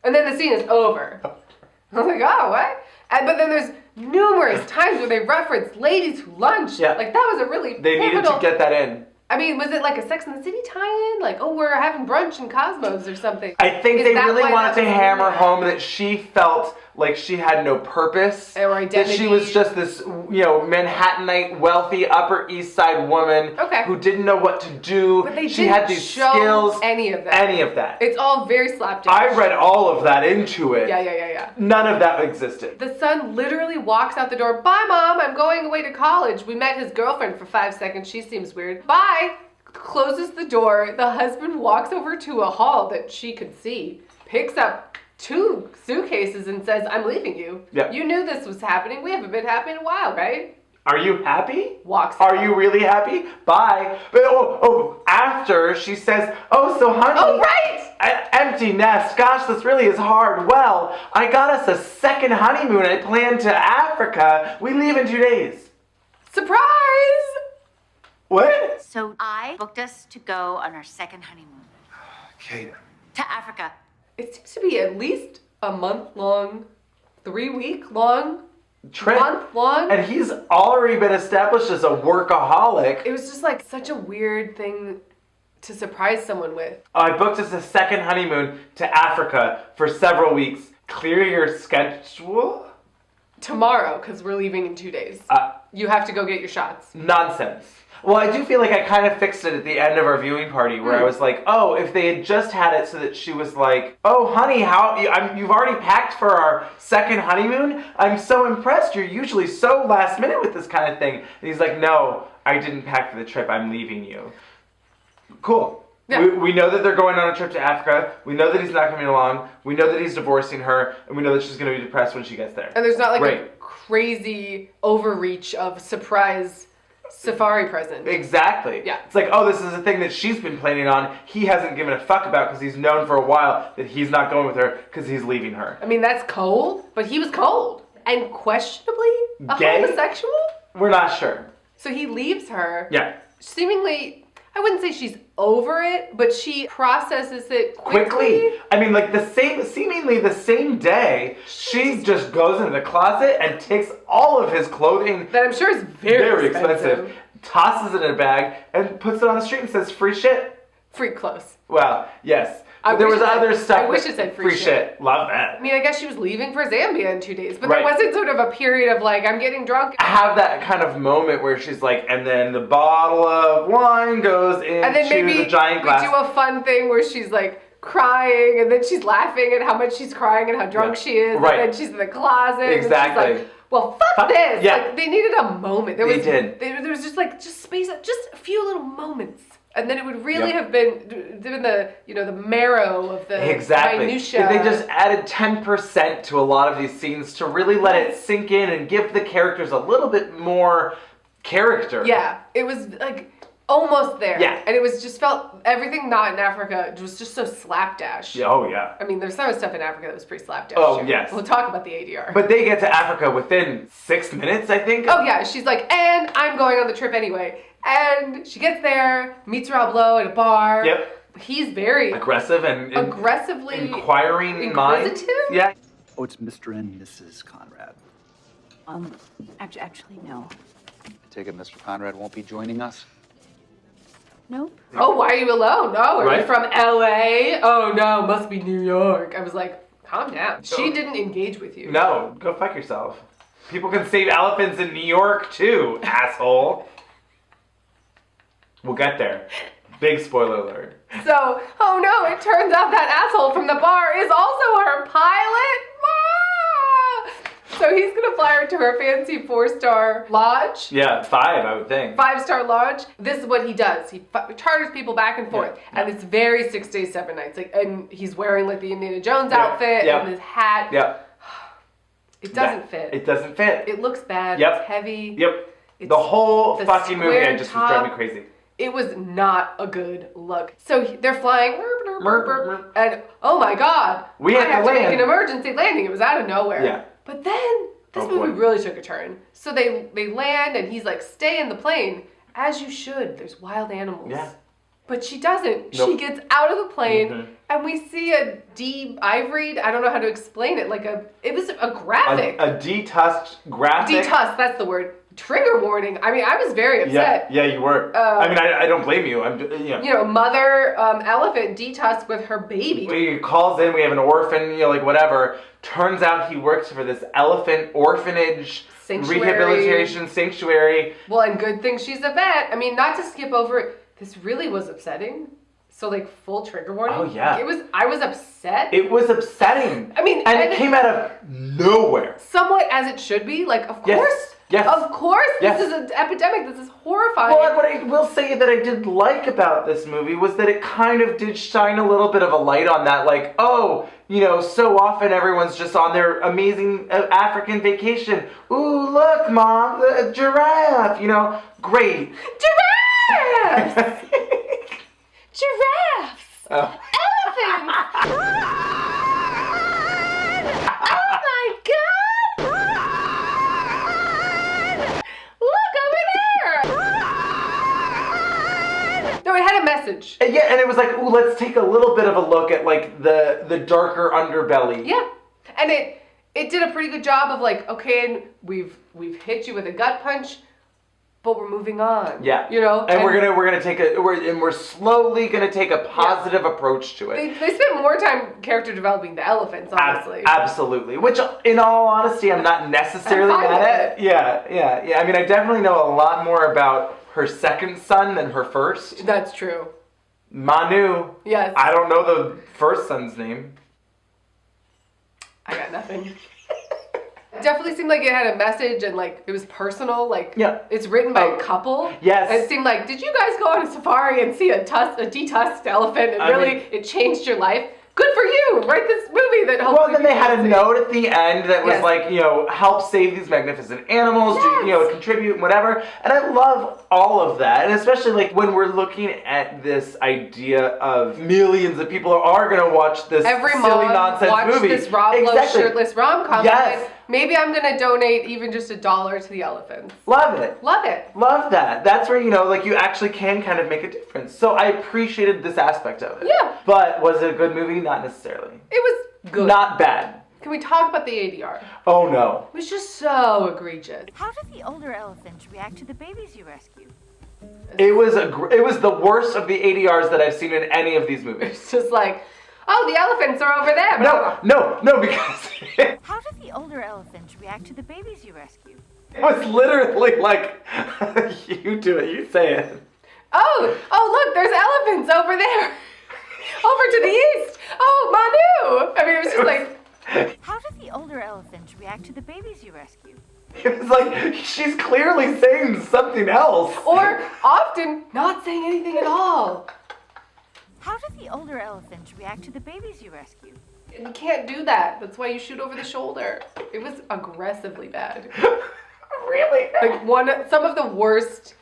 And then the scene is over. I was like, oh, what? But then there's numerous times where they reference ladies who lunch. Yeah. Like, that was a really They needed to get that in. I mean, was it like a Sex and the City tie-in? Like, oh, we're having brunch in Cosmos or something. I think they really wanted to hammer home that she felt like she had no purpose. Or identity. That she was just this, Manhattanite, wealthy, Upper East Side woman who didn't know what to do. But they she didn't had these show skills. any of that. Any of that. It's all very slapdash. I read all of that into it. Yeah. None of that existed. The son literally walks out the door. Bye, Mom. I'm going away to college. We met his girlfriend for 5 seconds. She seems weird. Bye. Closes the door. The husband walks over to a hall that she could see, picks up 2 suitcases and says, I'm leaving you. Yeah. You knew this was happening. We haven't been happy in a while, right? Are you happy? Walks Are out. you really happy? Bye. But after she says, oh, so honey. Oh, right. Empty nest. Gosh, this really is hard. Well, I got us a second honeymoon. I planned to Africa. We leave in 2 days. Surprise! What? So I booked us to go on our second honeymoon. Kate. To Africa. It seems to be at least a month-long, 3-week-long, trip. Month-long. And he's already been established as a workaholic. It was just like such a weird thing to surprise someone with. I booked us a second honeymoon to Africa for several weeks. Clear your schedule? Tomorrow, because we're leaving in 2 days. You have to go get your shots. Nonsense. Well, I do feel like I kind of fixed it at the end of our viewing party where I was like, oh, if they had just had it so that she was like, oh, honey, you've already packed for our second honeymoon? I'm so impressed. You're usually so last minute with this kind of thing. And he's like, no, I didn't pack for the trip. I'm leaving you. Cool. Yeah. We know that they're going on a trip to Africa. We know that he's not coming along. We know that he's divorcing her. And we know that she's going to be depressed when she gets there. And there's not like a crazy overreach of surprise safari present. Exactly. Yeah. It's like, oh, this is a thing that she's been planning on. He hasn't given a fuck about because he's known for a while that he's not going with her because he's leaving her. I mean, that's cold, but he was cold. And questionably a gay? homosexual? We're not sure. So he leaves her. Yeah. Seemingly, I wouldn't say she's over it, but she processes it quickly. I mean, like seemingly the same day, she just goes into the closet and takes all of his clothing that I'm sure is very expensive, tosses it in a bag, and puts it on the street and says, free shit. Free clothes. Well, yes. There was other stuff. I wish it said free shit. Love that. I mean, I guess she was leaving for Zambia in 2 days, but there wasn't sort of a period of like, I'm getting drunk. Have that kind of moment where she's like, and then the bottle of wine goes into and then maybe the giant glass. We do a fun thing where she's like crying, and then she's laughing at how much she's crying and how drunk she is, Right. and then she's in the closet. Exactly. And she's like, well, fuck this. Yeah. Like, they needed a moment. There was just space, just a few little moments. And then it would really have been the marrow of the minutia. If they just added 10% to a lot of these scenes to really let it sink in and give the characters a little bit more character. Yeah, it was like almost there. Yeah. And it was just felt, everything not in Africa was just so slapdash. Yeah, oh yeah. I mean, there's some stuff in Africa that was pretty slapdash. Oh, too. yes. We'll talk about the ADR. But they get to Africa within 6 minutes, I think. Oh yeah, she's like, and I'm going on the trip anyway. And she gets there, meets Rob Lowe at a bar. Yep. He's very aggressive and aggressively inquiring mind. Yeah. Oh, it's Mr. and Mrs. Conrad. Actually, no. I take it Mr. Conrad won't be joining us? Nope. Oh, why are you alone? No, are Right. you from LA? Oh no, must be New York. I was like, calm down. She didn't engage with you. No, go fuck yourself. People can save elephants in New York too, asshole. We'll get there. Big spoiler alert. So, oh no, it turns out that asshole from the bar is also her pilot. Ah! So he's gonna fly her to her fancy 4-star lodge. Yeah, 5, I would think. 5-star lodge. This is what he does. He charters people back and forth, and it's very 6 days, 7 nights. Like, and he's wearing like the Indiana Jones outfit and his hat. Yeah. It doesn't fit. It doesn't fit. It looks bad. Yep. It's heavy. Yep. It's the whole the fucking movie square just top. was driving me crazy. It was not a good look. So they're flying, and oh my god, We I had to have to make land. an emergency landing. It was out of nowhere. Yeah. But then this movie really took a turn. So they land, and he's like, "Stay in the plane, as you should." There's wild animals. Yeah. But she doesn't. Nope. She gets out of the plane, Mhm. and we see a de-ivoryed. I don't know how to explain it. It was a graphic. A detusked graphic. Detusked. That's the word. Trigger warning. I mean, I was very upset. Yeah, you were. I mean, I don't blame you. You know, mother elephant detusked with her baby. He calls in, we have an orphan, whatever. Turns out he works for this elephant orphanage Sanctuary. rehabilitation sanctuary. Well, and good thing she's a vet. I mean, not to skip over it, this really was upsetting. So, like, full trigger warning. Oh, yeah. I was upset. It was upsetting. I mean, and it came out of nowhere. Somewhat as it should be. Like, of Yes. course. Yes. Of course. Yes. This is an epidemic. This is horrifying. Well, what I will say that I did like about this movie was that it kind of did shine a little bit of a light on that, like, oh, so often everyone's just on their amazing African vacation. Ooh, look, Mom, the giraffe, great. Giraffes! Giraffes! Oh. Elephants! Oh my god! Look over there! No, it had a message. Yeah, and it was like, ooh, let's take a little bit of a look at like the darker underbelly. Yeah, and it did a pretty good job of like, okay, we've hit you with a gut punch, but we're moving on. Yeah, and we're slowly gonna take a positive approach to it. They spent more time character developing the elephants, honestly. Absolutely, which in all honesty, I'm not necessarily I'm fine mad with at. Yeah. I mean, I definitely know a lot more about her second son than her first. That's true. Manu. Yes. I don't know the first son's name. I got nothing. It definitely seemed like it had a message and like it was personal. Like it's written by a couple. Yes. And it seemed like, did you guys go on a safari and see a detusked elephant and it changed your life? Good for you. Write this movie. movie that hopefully. Well, then they had a people note at the end that was Yes. like, help save these magnificent animals, contribute and whatever. And I love all of that. And especially like when we're looking at this idea of millions of people are going to watch this Every silly mom nonsense watch movie. this Rob Lowe Exactly. shirtless rom-com. Yes. And maybe I'm going to donate even just $1 to the elephants. Love it. Love it. Love that. That's where, you actually can kind of make a difference. So I appreciated this aspect of it. Yeah. But was it a good movie? Not necessarily. It was good. Not bad. Can we talk about the ADR? Oh, no. It was just so egregious. How did the older elephants react to the babies you rescued? It was the worst of the ADRs that I've seen in any of these movies. It's just like, oh, the elephants are over there. No, because How did the older elephants react to the babies you rescued? it was literally like, you do it, you say it. Oh, look, there's elephants over there. Over to the east. Oh, Manu. I mean, it was just like. How did the older elephants react to the babies you rescued? It was like, she's clearly saying something else. Or often not saying anything at all. How did the older elephants react to the babies you rescued? You can't do that. That's why you shoot over the shoulder. It was aggressively bad. Really? Like some of the worst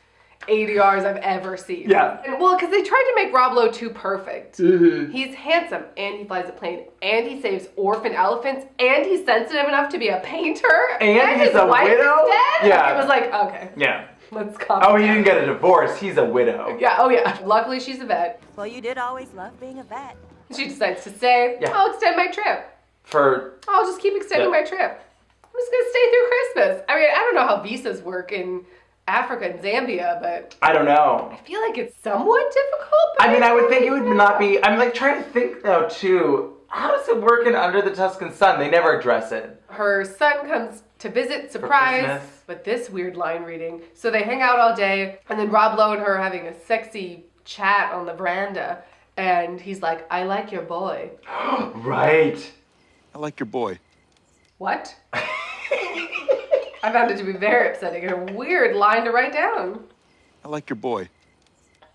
ADRs I've ever seen. Yeah. And because they tried to make Rob Lowe too perfect. Mm-hmm. He's handsome, and he flies a plane, and he saves orphan elephants, and he's sensitive enough to be a painter, And he's his a wife widow? is dead. Yeah. It was like, okay, Yeah. let's calm Oh, he down. didn't get a divorce. He's a widow. Yeah, oh yeah. Luckily, she's a vet. Well, you did always love being a vet. She decides to stay. Yeah. I'll extend my trip. I'll just keep extending my trip. I'm just gonna stay through Christmas. I mean, I don't know how visas work in Africa and Zambia, but I don't know. I feel like it's somewhat difficult. But I mean, I would think it would not be. I'm like trying to think now too. How does it work in Under the Tuscan Sun? They never address it. Her son comes to visit, surprise, Christmas. but this weird line reading. So they hang out all day, and then Rob Lowe and her are having a sexy chat on the veranda, and he's like, I like your boy. Right. I like your boy. What? I found it to be very upsetting and a weird line to write down. I like your boy.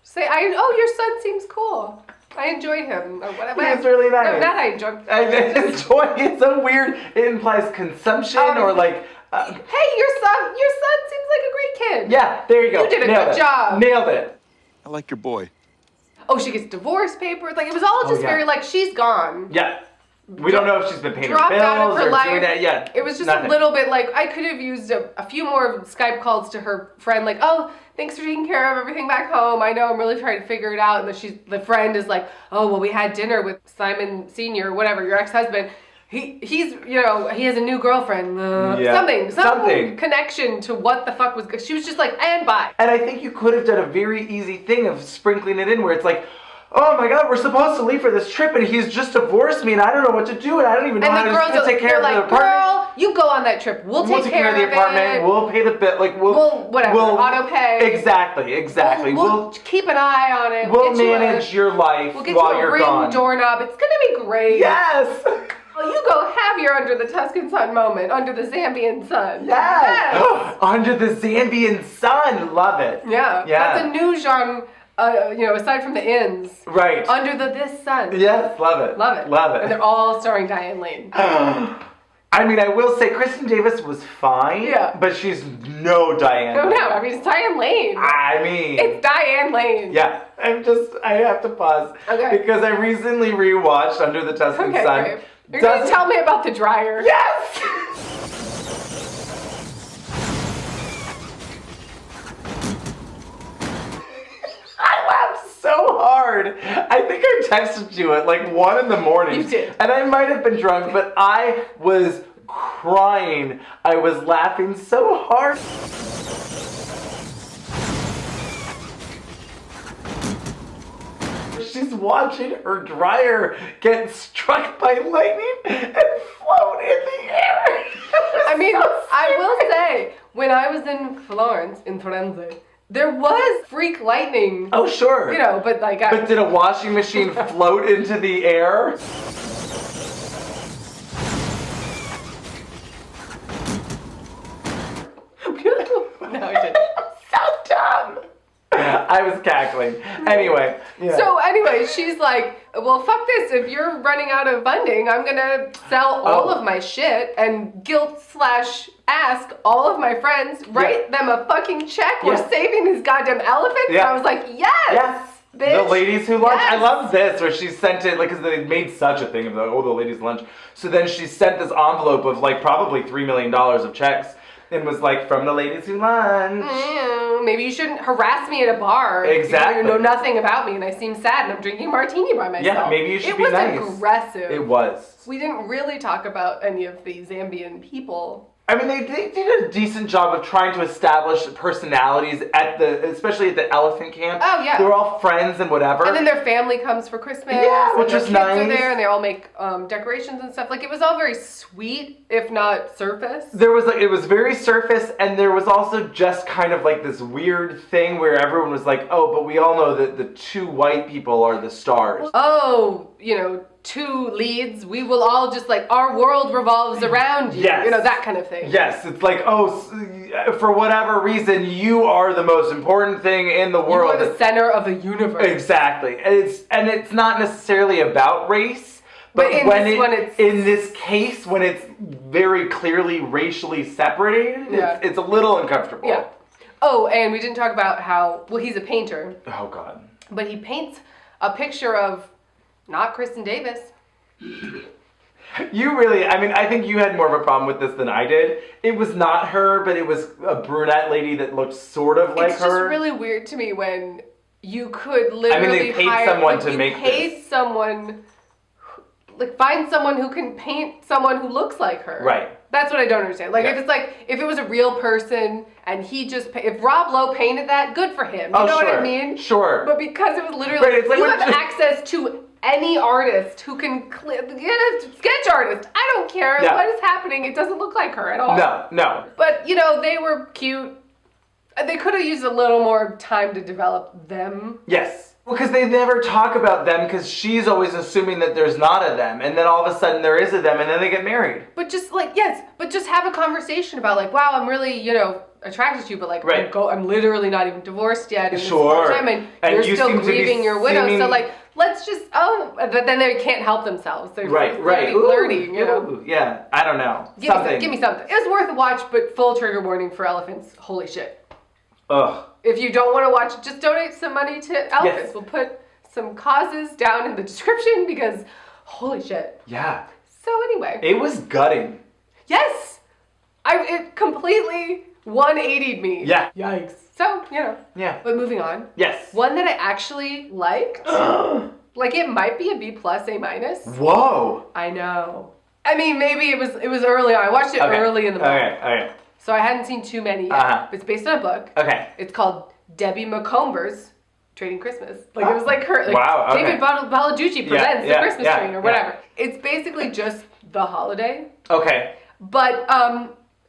Say, your son seems cool. I enjoy him. Or whatever. He's really nice. No, not I enjoy. I enjoy. It's so weird. It implies consumption or like. Hey, your son seems like a great kid. Yeah, there you go. You did a Nailed good it. job. Nailed it. I like your boy. Oh, she gets divorce papers. Like, it was all just yeah. very like, she's gone. Yeah. We don't know if she's been paying her Dropped bills out of her or life. doing that. Yeah. It was just nothing. a little bit like, I could have used a few more Skype calls to her friend, like, oh, thanks for taking care of everything back home. I know I'm really trying to figure it out. And then the friend is like, oh, well, we had dinner with Simon Sr., whatever, your ex-husband. He has a new girlfriend. Something connection to what the fuck was. She was just like, and bye. And I think you could have done a very easy thing of sprinkling it in where it's like, oh my God, we're supposed to leave for this trip and he's just divorced me and I don't know what to do and I don't even know And how the to girls take care of the apartment. Girl, you go on that trip. We'll take care of the apartment. it. We'll pay the bill. Like we'll auto pay. Exactly. We'll keep an eye on it. We'll manage your life we'll get while you a you're ring gone. doorknob. It's gonna be great. Yes. Well, you go have your Under the Tuscan Sun moment, under the Zambian sun. Yes. Under the Zambian sun. Love it. Yeah. That's a new genre. Aside from the inns. Right. Under this sun. Yes, love it. Love it. Love it. And they're all starring Diane Lane. I mean, I will say Kristen Davis was fine. Yeah. But she's no Diane Lane. No. I mean, it's Diane Lane. I mean. It's Diane Lane. Yeah. I have to pause. Okay. Because I recently rewatched Under the Tuscan Sun. Great. You're going to tell me about the dryer. Yes! I laughed so hard. I think I texted you at like 1 a.m. You did. And I might have been drunk, but I was crying. I was laughing so hard. She's watching her dryer get struck by lightning and float in the air. I mean, I will say, when I was in Florence, in Firenze, there was freak lightning. Oh, sure. But like... But did a washing machine float into the air? No, it didn't. So dumb. I was cackling. recycling. Anyway. Yeah. So anyway, she's like, well, fuck this. If you're running out of funding, I'm going to sell all of my shit and guilt/ask all of my friends, write them a fucking check. We're saving these goddamn elephants. And I was like, yes. Bitch. The ladies who lunch. Yes. I love this, where she sent it, like, because they made such a thing of the ladies lunch. So then she sent this envelope of, like, probably $3 million of checks and was like, from the ladies who lunch. Maybe you shouldn't harass me at a bar. Exactly. You know nothing about me and I seem sad and I'm drinking a martini by myself. Yeah, maybe you should be nice. It was aggressive. It was. We didn't really talk about any of the Zambian people. I mean, they did a decent job of trying to establish personalities especially at the elephant camp. Oh, yeah. They were all friends and whatever. And then their family comes for Christmas. Yeah, which their is kids nice. are there and they all make decorations and stuff. Like, it was all very sweet, if not surface. It was very surface, and there was also just kind of like this weird thing where everyone was like, oh, but we all know that the two white people are the stars. Oh, two leads, we will all just like, our world revolves around you. Yes. That kind of thing. Yes, it's like, for whatever reason, you are the most important thing in the world. You are the center of the universe. Exactly. And it's not necessarily about race, but in this case, when it's very clearly racially separated, it's a little uncomfortable. Yeah. Oh, and we didn't talk about how, he's a painter. Oh, God. But he paints a picture of not Kristen Davis. I think you had more of a problem with this than I did. It was not her, but it was a brunette lady that looked sort of like her. It's just really weird to me when you could literally they paid someone to make this. You paid someone, find someone who can paint someone who looks like her. Right. That's what I don't understand. If it was a real person and if Rob Lowe painted that, good for him. You know what I mean? Sure. But because it was literally, you have access to any artist who can get a sketch artist. I don't care what is happening. It doesn't look like her at all. No. But, they were cute. They could have used a little more time to develop them. Yes. Well, because they never talk about them because she's always assuming that there's not a them. And then all of a sudden there is a them and then they get married. But just just have a conversation about wow, I'm really, attracted to you, but I'm literally not even divorced yet. And sure. And you're still grieving your widow. So let's just, but then they can't help themselves. They're flirting, Ooh, yeah, I don't know. Give me something. It was worth a watch, but full trigger warning for elephants. Holy shit. Ugh. If you don't want to watch it, just donate some money to elephants. Yes. We'll put some causes down in the description because holy shit. Yeah. So anyway. It was gutting. Yes. It completely 180'd me. Yeah. Yikes. So, Yeah. But moving on. Yes. One that I actually liked. It might be a B+, A-. Whoa. I know. I mean, maybe it was early on. I watched it early in the book. Okay. So I hadn't seen too many yet. It's based on a book. Okay. It's called Debbie McComber's Trading Christmas. It was like her. Wow. Okay. David Balajucci presents the Christmas train or whatever. Yeah. It's basically just the holiday. Okay. But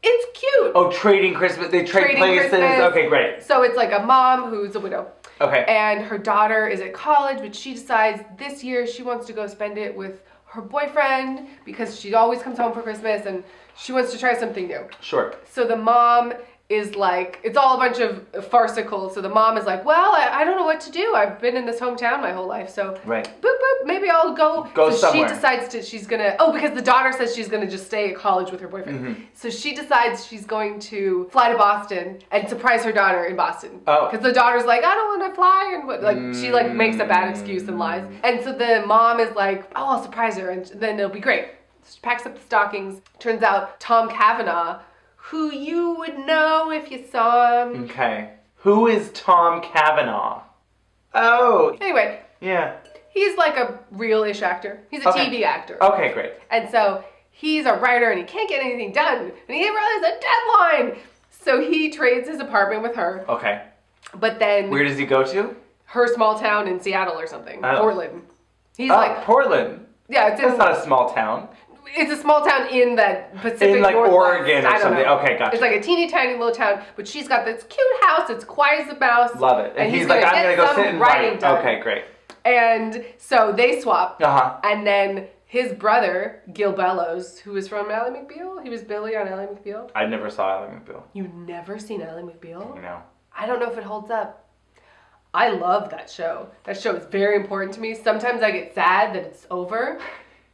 it's cute. Oh, trading Christmas. They trade places. Christmas. Okay, great. So it's like a mom who's a widow. Okay. And her daughter is at college, but she decides this year she wants to go spend it with her boyfriend because she always comes home for Christmas and she wants to try something new. Sure. So the mom is like, it's all a bunch of farcical. So the mom is like, well, I don't know what to do. I've been in this hometown my whole life. So right. Boop, boop, maybe I'll go. Go so somewhere. She decides because the daughter says she's going to just stay at college with her boyfriend. Mm-hmm. So she decides she's going to fly to Boston and surprise her daughter in Boston. Oh. Because the daughter's like, I don't want to fly. And she makes a bad excuse and lies. And so the mom is like, oh, I'll surprise her and then it'll be great. She packs up the stockings. Turns out Tom Cavanaugh, who you would know if you saw him. Okay. Who is Tom Cavanaugh? Oh. Anyway. Yeah. He's like a real-ish actor. He's a TV actor. Okay, great. And so he's a writer and he can't get anything done. And he didn't realize a deadline. So he trades his apartment with her. Okay. But then... Where does he go to? Her small town in Seattle or something. Oh. Portland. He's Portland. Yeah, That's not a small town. It's a small town in that Pacific in like Northwest. Oregon or something. Know. Okay, gotcha. It's like a teeny tiny little town, but she's got this cute house. It's quiet as a mouse. Love it. And he's like, I'm gonna go sit and write. Done. Okay, great. And so they swap. Uh-huh. And then his brother, Gil Bellows, who is from Ally McBeal. He was Billy on Ally McBeal. I never saw Ally McBeal. You've never seen Ally McBeal? No. I don't know if it holds up. I love that show. That show is very important to me. Sometimes I get sad that it's over,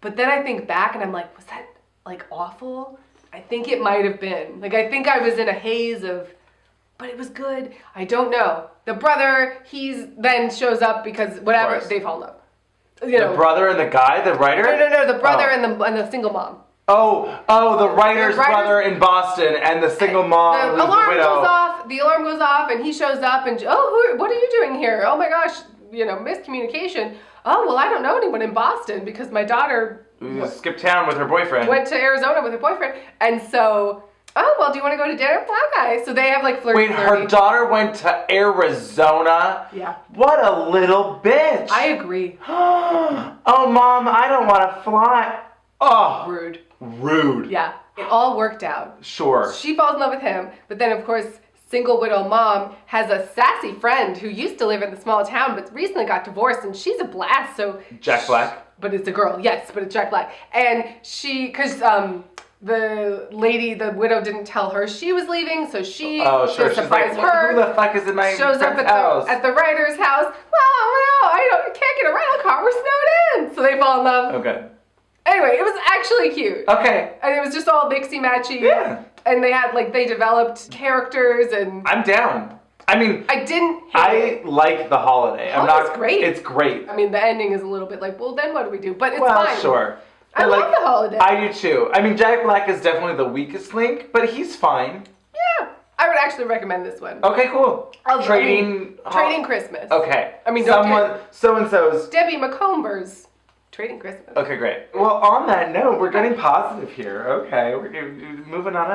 but then I think back and I'm like, was that like awful? I think it might have been. Like, I think I was in a haze of, but it was good. I don't know. The brother, he's then shows up because whatever, they fall in love. You know, the brother and the guy, the writer? No, the brother and the single mom. The writer's brother in Boston and the single mom who's the widow. The alarm goes off and he shows up and, what are you doing here? Oh my gosh, miscommunication. Oh, well, I don't know anyone in Boston because my daughter skipped town with her boyfriend. Went to Arizona with her boyfriend. And so, do you want to go to dinner? Okay. So they have like flirty. Wait, her daughter went to Arizona? Yeah. What a little bitch. I agree. Oh, Mom, I don't want to fly. Oh. Rude. Yeah. It all worked out. Sure. She falls in love with him, but then of course, single widow mom has a sassy friend who used to live in the small town but recently got divorced, and she's a blast. So Jack Black. But it's a girl, yes, but it's Jack Black. And because the widow didn't tell her she was leaving, so she surprised her. Who the fuck is in my shows up at the writer's house. Well, I can't get a rental car. We're snowed in. So they fall in love. Okay. Anyway, it was actually cute. Okay. And it was just all mixy-matchy. Yeah. And they developed characters and... I'm down. I mean... I like The Holiday. It's great. It's great. I mean, the ending is a little bit like, well, then what do we do? But it's fine. Well, sure. I love The Holiday. I do too. I mean, Jack Black is definitely the weakest link, but he's fine. Yeah. I would actually recommend this one. Okay, cool. Trading Christmas. Okay. I mean, so-and-so's... Debbie McComber's Trading Christmas. Okay, great. Well, on that note, we're getting positive here. Okay, we're moving on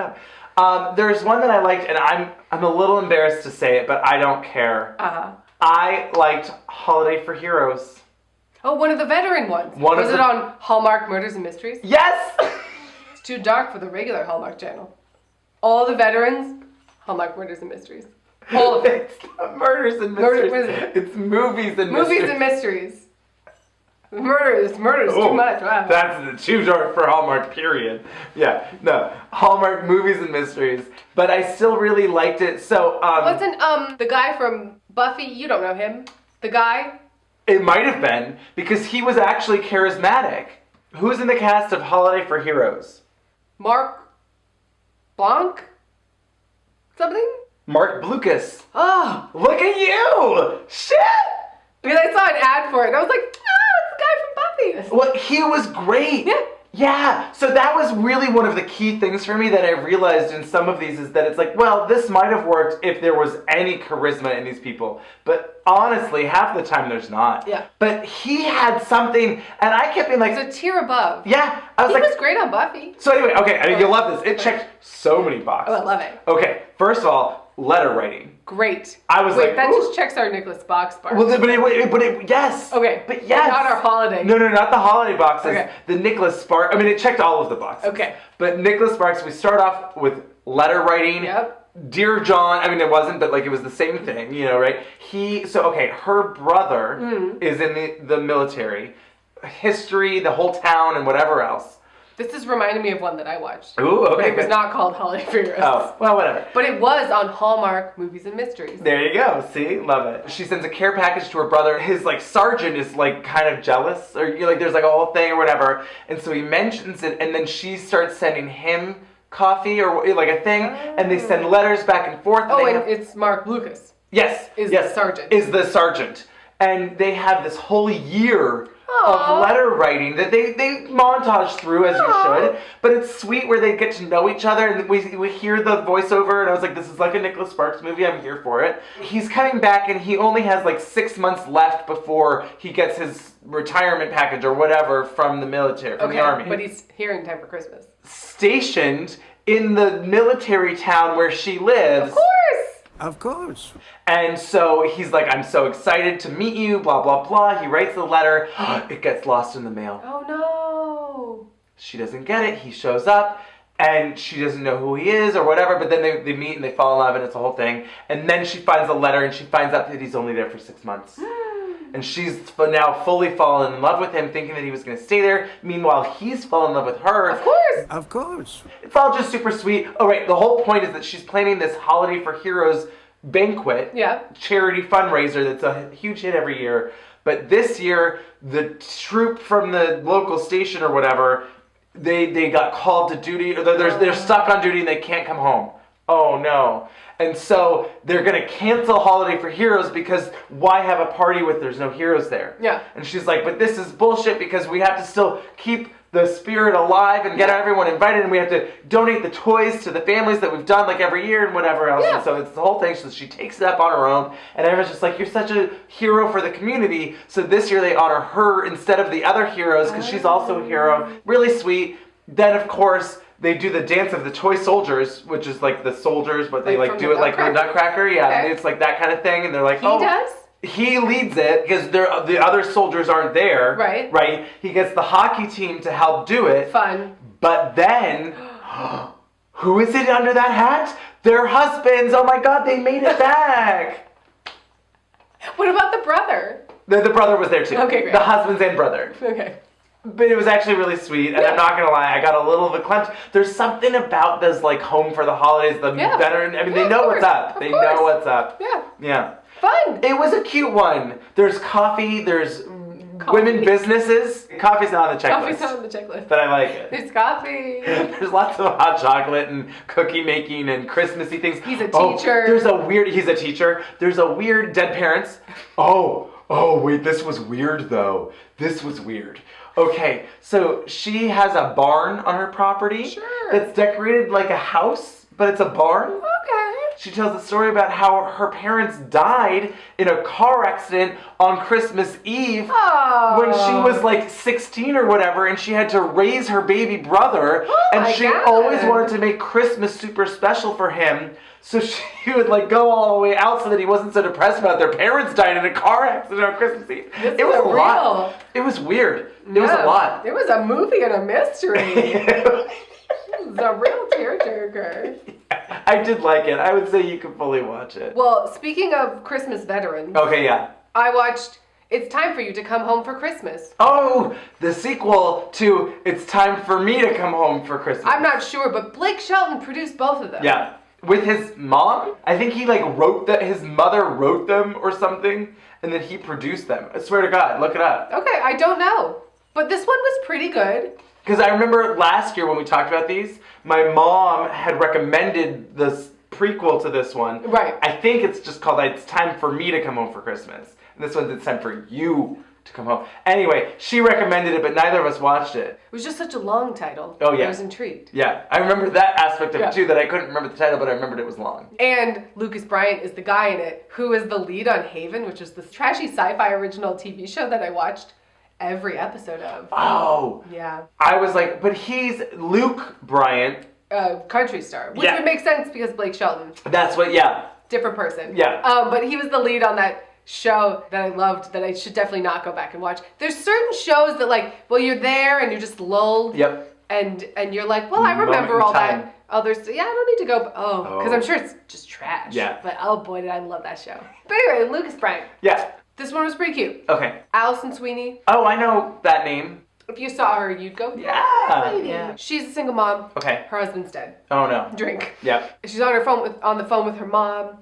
up. There's one that I liked, and I'm a little embarrassed to say it, but I don't care. I liked Holiday for Heroes. Oh, one of the veteran ones. Was it on Hallmark Murders and Mysteries? Yes! It's too dark for the regular Hallmark channel. All the veterans, Hallmark Murders and Mysteries. All of it. It's not Murders and Mysteries. It's Movies and Mysteries. Movies and Mysteries. Murder is too much. Wow. That's too dark for Hallmark, period. Yeah, no. Hallmark Movies and Mysteries. But I still really liked it. So, wasn't the guy from Buffy, you don't know him, the guy? It might have been, because he was actually charismatic. Who's in the cast of Holiday for Heroes? Mark Blanc? Something? Mark Blucas. Oh. Look at you! Shit! Because I saw an ad for it, and I was like, it's the guy from Buffy. Well, he was great. Yeah. Yeah, so that was really one of the key things for me that I realized in some of these is that it's like, well, this might have worked if there was any charisma in these people. But honestly, half the time there's not. Yeah. But he had something, and I kept being like... It's a tier above. Yeah. I was he like... was great on Buffy. So anyway, okay, I mean, you'll love this. It checked so many boxes. Oh, I love it. Okay, first of all, letter writing. Great. I was Wait, like, that ooh. just checks our Nicholas box bar. Well, but yes. Okay. But yes. Not our holiday. No, not the holiday boxes. Okay. The Nicholas Sparks. I mean, it checked all of the boxes. Okay. But Nicholas Sparks, we start off with letter writing. Yep. Dear John. I mean, it wasn't, but like it was the same thing, right? Her brother is in the military, history, the whole town, and whatever else. This is reminding me of one that I watched. Ooh, okay. But it was not called Holiday for Heroes. Oh, well, whatever. But it was on Hallmark Movies and Mysteries. There you go. See? Love it. She sends a care package to her brother. His, sergeant is, kind of jealous. Or, there's, a whole thing or whatever. And so he mentions it, and then she starts sending him coffee or, a thing. Oh. And they send letters back and forth. And it's Mark Lucas. Yes. The sergeant. Is the sergeant. And they have this whole year of letter writing that they montage through as you should, but it's sweet where they get to know each other and we hear the voiceover and I was like, this is like a Nicholas Sparks movie, I'm here for it. He's coming back and he only has 6 months left before he gets his retirement package or whatever from the military, from the army. But he's here in time for Christmas. Stationed in the military town where she lives. Of course. And so he's like, I'm so excited to meet you, blah, blah, blah. He writes the letter. It gets lost in the mail. Oh, no. She doesn't get it. He shows up, and she doesn't know who he is or whatever, but then they meet and they fall in love, and it's a whole thing. And then she finds a letter, and she finds out that he's only there for 6 months. And she's now fully fallen in love with him, thinking that he was going to stay there. Meanwhile, he's fallen in love with her. Of course. Of course. It's all just super sweet. Oh, right. The whole point is that she's planning this Holiday for Heroes banquet, charity fundraiser that's a huge hit every year. But this year, the troupe from the local station or whatever, they got called to duty, or they're stuck on duty and they can't come home. Oh no. And so they're going to cancel Holiday for Heroes because why have a party with there's no heroes there? Yeah. And she's like, but this is bullshit because we have to still keep the spirit alive and get everyone invited, and we have to donate the toys to the families that we've done like every year and whatever else. Yeah. And so it's the whole thing. So she takes it up on her own, and everyone's just like, you're such a hero for the community. So this year they honor her instead of the other heroes because she's also a hero. Really sweet. Then of course they do the dance of the toy soldiers, which is like the soldiers, but they like do it like the Nutcracker. Yeah, Okay. and it's like that kind of thing, and they're like, He does? He leads it because the other soldiers aren't there. Right. Right. He gets the hockey team to help do it. Fun. But then, who is it under that hat? Their husbands. Oh my God, they made it back. What about the brother? The brother was there too. Okay, great. The husbands and brother. Okay. But it was actually really sweet, and I'm not gonna lie, I got a little verklempt. There's something about this like home for the holidays, the veteran. I mean, they know what's up. They know what's up. Yeah. Yeah. Fun. It was a cute one. There's coffee. There's women businesses. Coffee's not on the checklist. Coffee's not on the checklist. But I like it. There's coffee. There's lots of hot chocolate and cookie making and Christmassy things. He's a teacher. He's a teacher. There's a weird dead parents. Oh, wait, this was weird though. This was weird. Okay, so she has a barn on her property that's decorated like a house, but it's a barn. Okay. She tells a story about how her parents died in a car accident on Christmas Eve when she was like 16 or whatever, and she had to raise her baby brother, and she always wanted to make Christmas super special for him. So she would like go all the way out so that he wasn't so depressed about their parents died in a car accident on Christmas Eve. It was a lot. It was weird. It was a lot. It was a movie and a mystery. It was a real tearjerker. I did like it. I would say you could fully watch it. Well, speaking of Christmas veterans. Okay, yeah. I watched It's Time for You to Come Home for Christmas. Oh, the sequel to It's Time for Me to Come Home for Christmas. I'm not sure, but Blake Shelton produced both of them. Yeah. With his mom? I think he like wrote that, his mother wrote them or something, and then he produced them. I swear to God, look it up. Okay, I don't know. But this one was pretty good. Because I remember last year when we talked about these, my mom had recommended this prequel to this one. Right. I think it's just called It's Time for Me to Come Home for Christmas. And this one's It's Time for You to Come Home. Anyway, she recommended it, but neither of us watched it. It was just such a long title. Oh, yeah. I was intrigued. Yeah, I remember that aspect of it too, that I couldn't remember the title, but I remembered it was long. And Lucas Bryant is the guy in it who is the lead on Haven, which is this trashy sci-fi original TV show that I watched every episode of. Oh. Yeah. I was like, but he's Luke Bryant. Country star. Which would make sense because Blake Shelton. That's what, yeah. Different person. Yeah. But he was the lead on that show that I loved that I should definitely not go back and watch. There's certain shows that like, well, you're there and you're just lulled. Yep. And you're like, well, I remember all that. Others, yeah, I don't need to go. Because I'm sure it's just trash. Yeah. But oh boy, did I love that show. But anyway, Lucas Bryant. Yeah. This one was pretty cute. Okay. Allison Sweeney. Oh, I know that name. If you saw her, you'd go, Yeah. She's a single mom. Okay. Her husband's dead. Oh no. Drink. Yep. She's on the phone with her mom.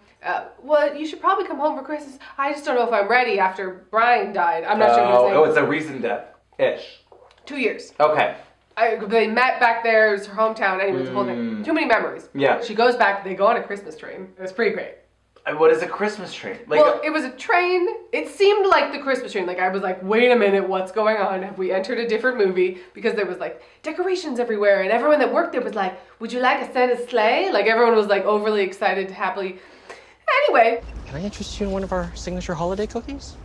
Well, you should probably come home for Christmas. I just don't know if I'm ready after Brian died. I'm not sure what his name Oh, it's a recent death-ish. 2 years. Okay. They met back there. It was her hometown. Anyways, the whole thing. Too many memories. Yeah. She goes back. They go on a Christmas train. It was pretty great. What is a Christmas train? Well, it was a train. It seemed like the Christmas train. Like, I was like, wait a minute, what's going on? Have we entered a different movie? Because there was, like, decorations everywhere, and everyone that worked there was like, would you like a Santa's sleigh? Like, everyone was, like, overly excited, happily. Anyway. Can I interest you in one of our signature holiday cookies?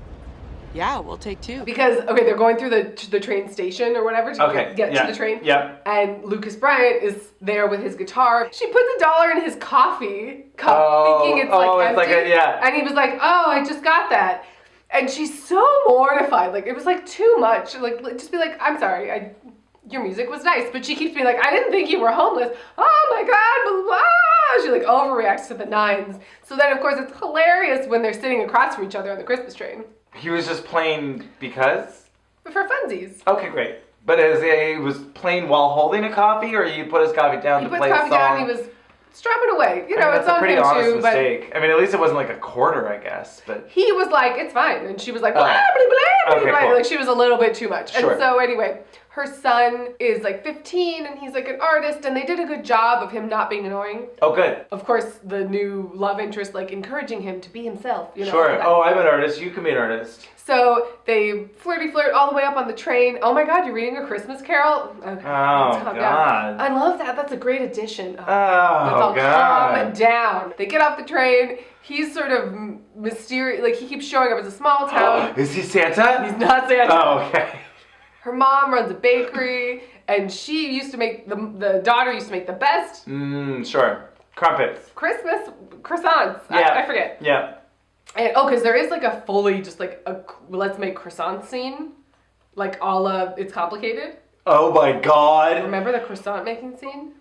Yeah, we'll take two. Because, okay, they're going through the train station or whatever to get to the train. Yeah. And Lucas Bryant is there with his guitar. She puts $1 in his coffee cup, thinking it's empty. It's like And he was like, oh, I just got that. And she's so mortified. Like, it was like too much. Like, just be like, I'm sorry, your music was nice. But she keeps being like, I didn't think you were homeless. Oh my God, blah, blah, blah. She like overreacts to the nines. So then, of course, it's hilarious when they're sitting across from each other on the Christmas train. He was just playing because? For funsies. Okay, great. But he was playing while holding a coffee, or you put his coffee down to play a song? He put his coffee down, he was strumming away. You know, that's it's a on pretty him honest too. But mistake. I mean, at least it wasn't like a quarter, I guess. But he was like, it's fine. And she was like, blah, blah, blah, blah, Okay, blah. cool. Like, she was a little bit too much. Sure. And so anyway, her son is like 15 and he's like an artist, and they did a good job of him not being annoying. Oh, good. Of course, the new love interest, like, encouraging him to be himself, you know. Sure. Oh, I'm an artist. You can be an artist. So they flirt all the way up on the train. Oh my God, you're reading A Christmas Carol? Okay, let's calm down. I love that. That's a great addition. Let's all calm down. They get off the train. He's sort of mysterious. Like, he keeps showing up as a small town. Is he Santa? He's not Santa. Oh, okay. Her mom runs a bakery, and she used to make, the daughter used to make the best Sure. Crumpets. Christmas croissants. Yeah. I forget. Yeah. And, because there is like a fully just like a let's make croissant scene, like a la It's Complicated. Oh my God. Remember the croissant making scene?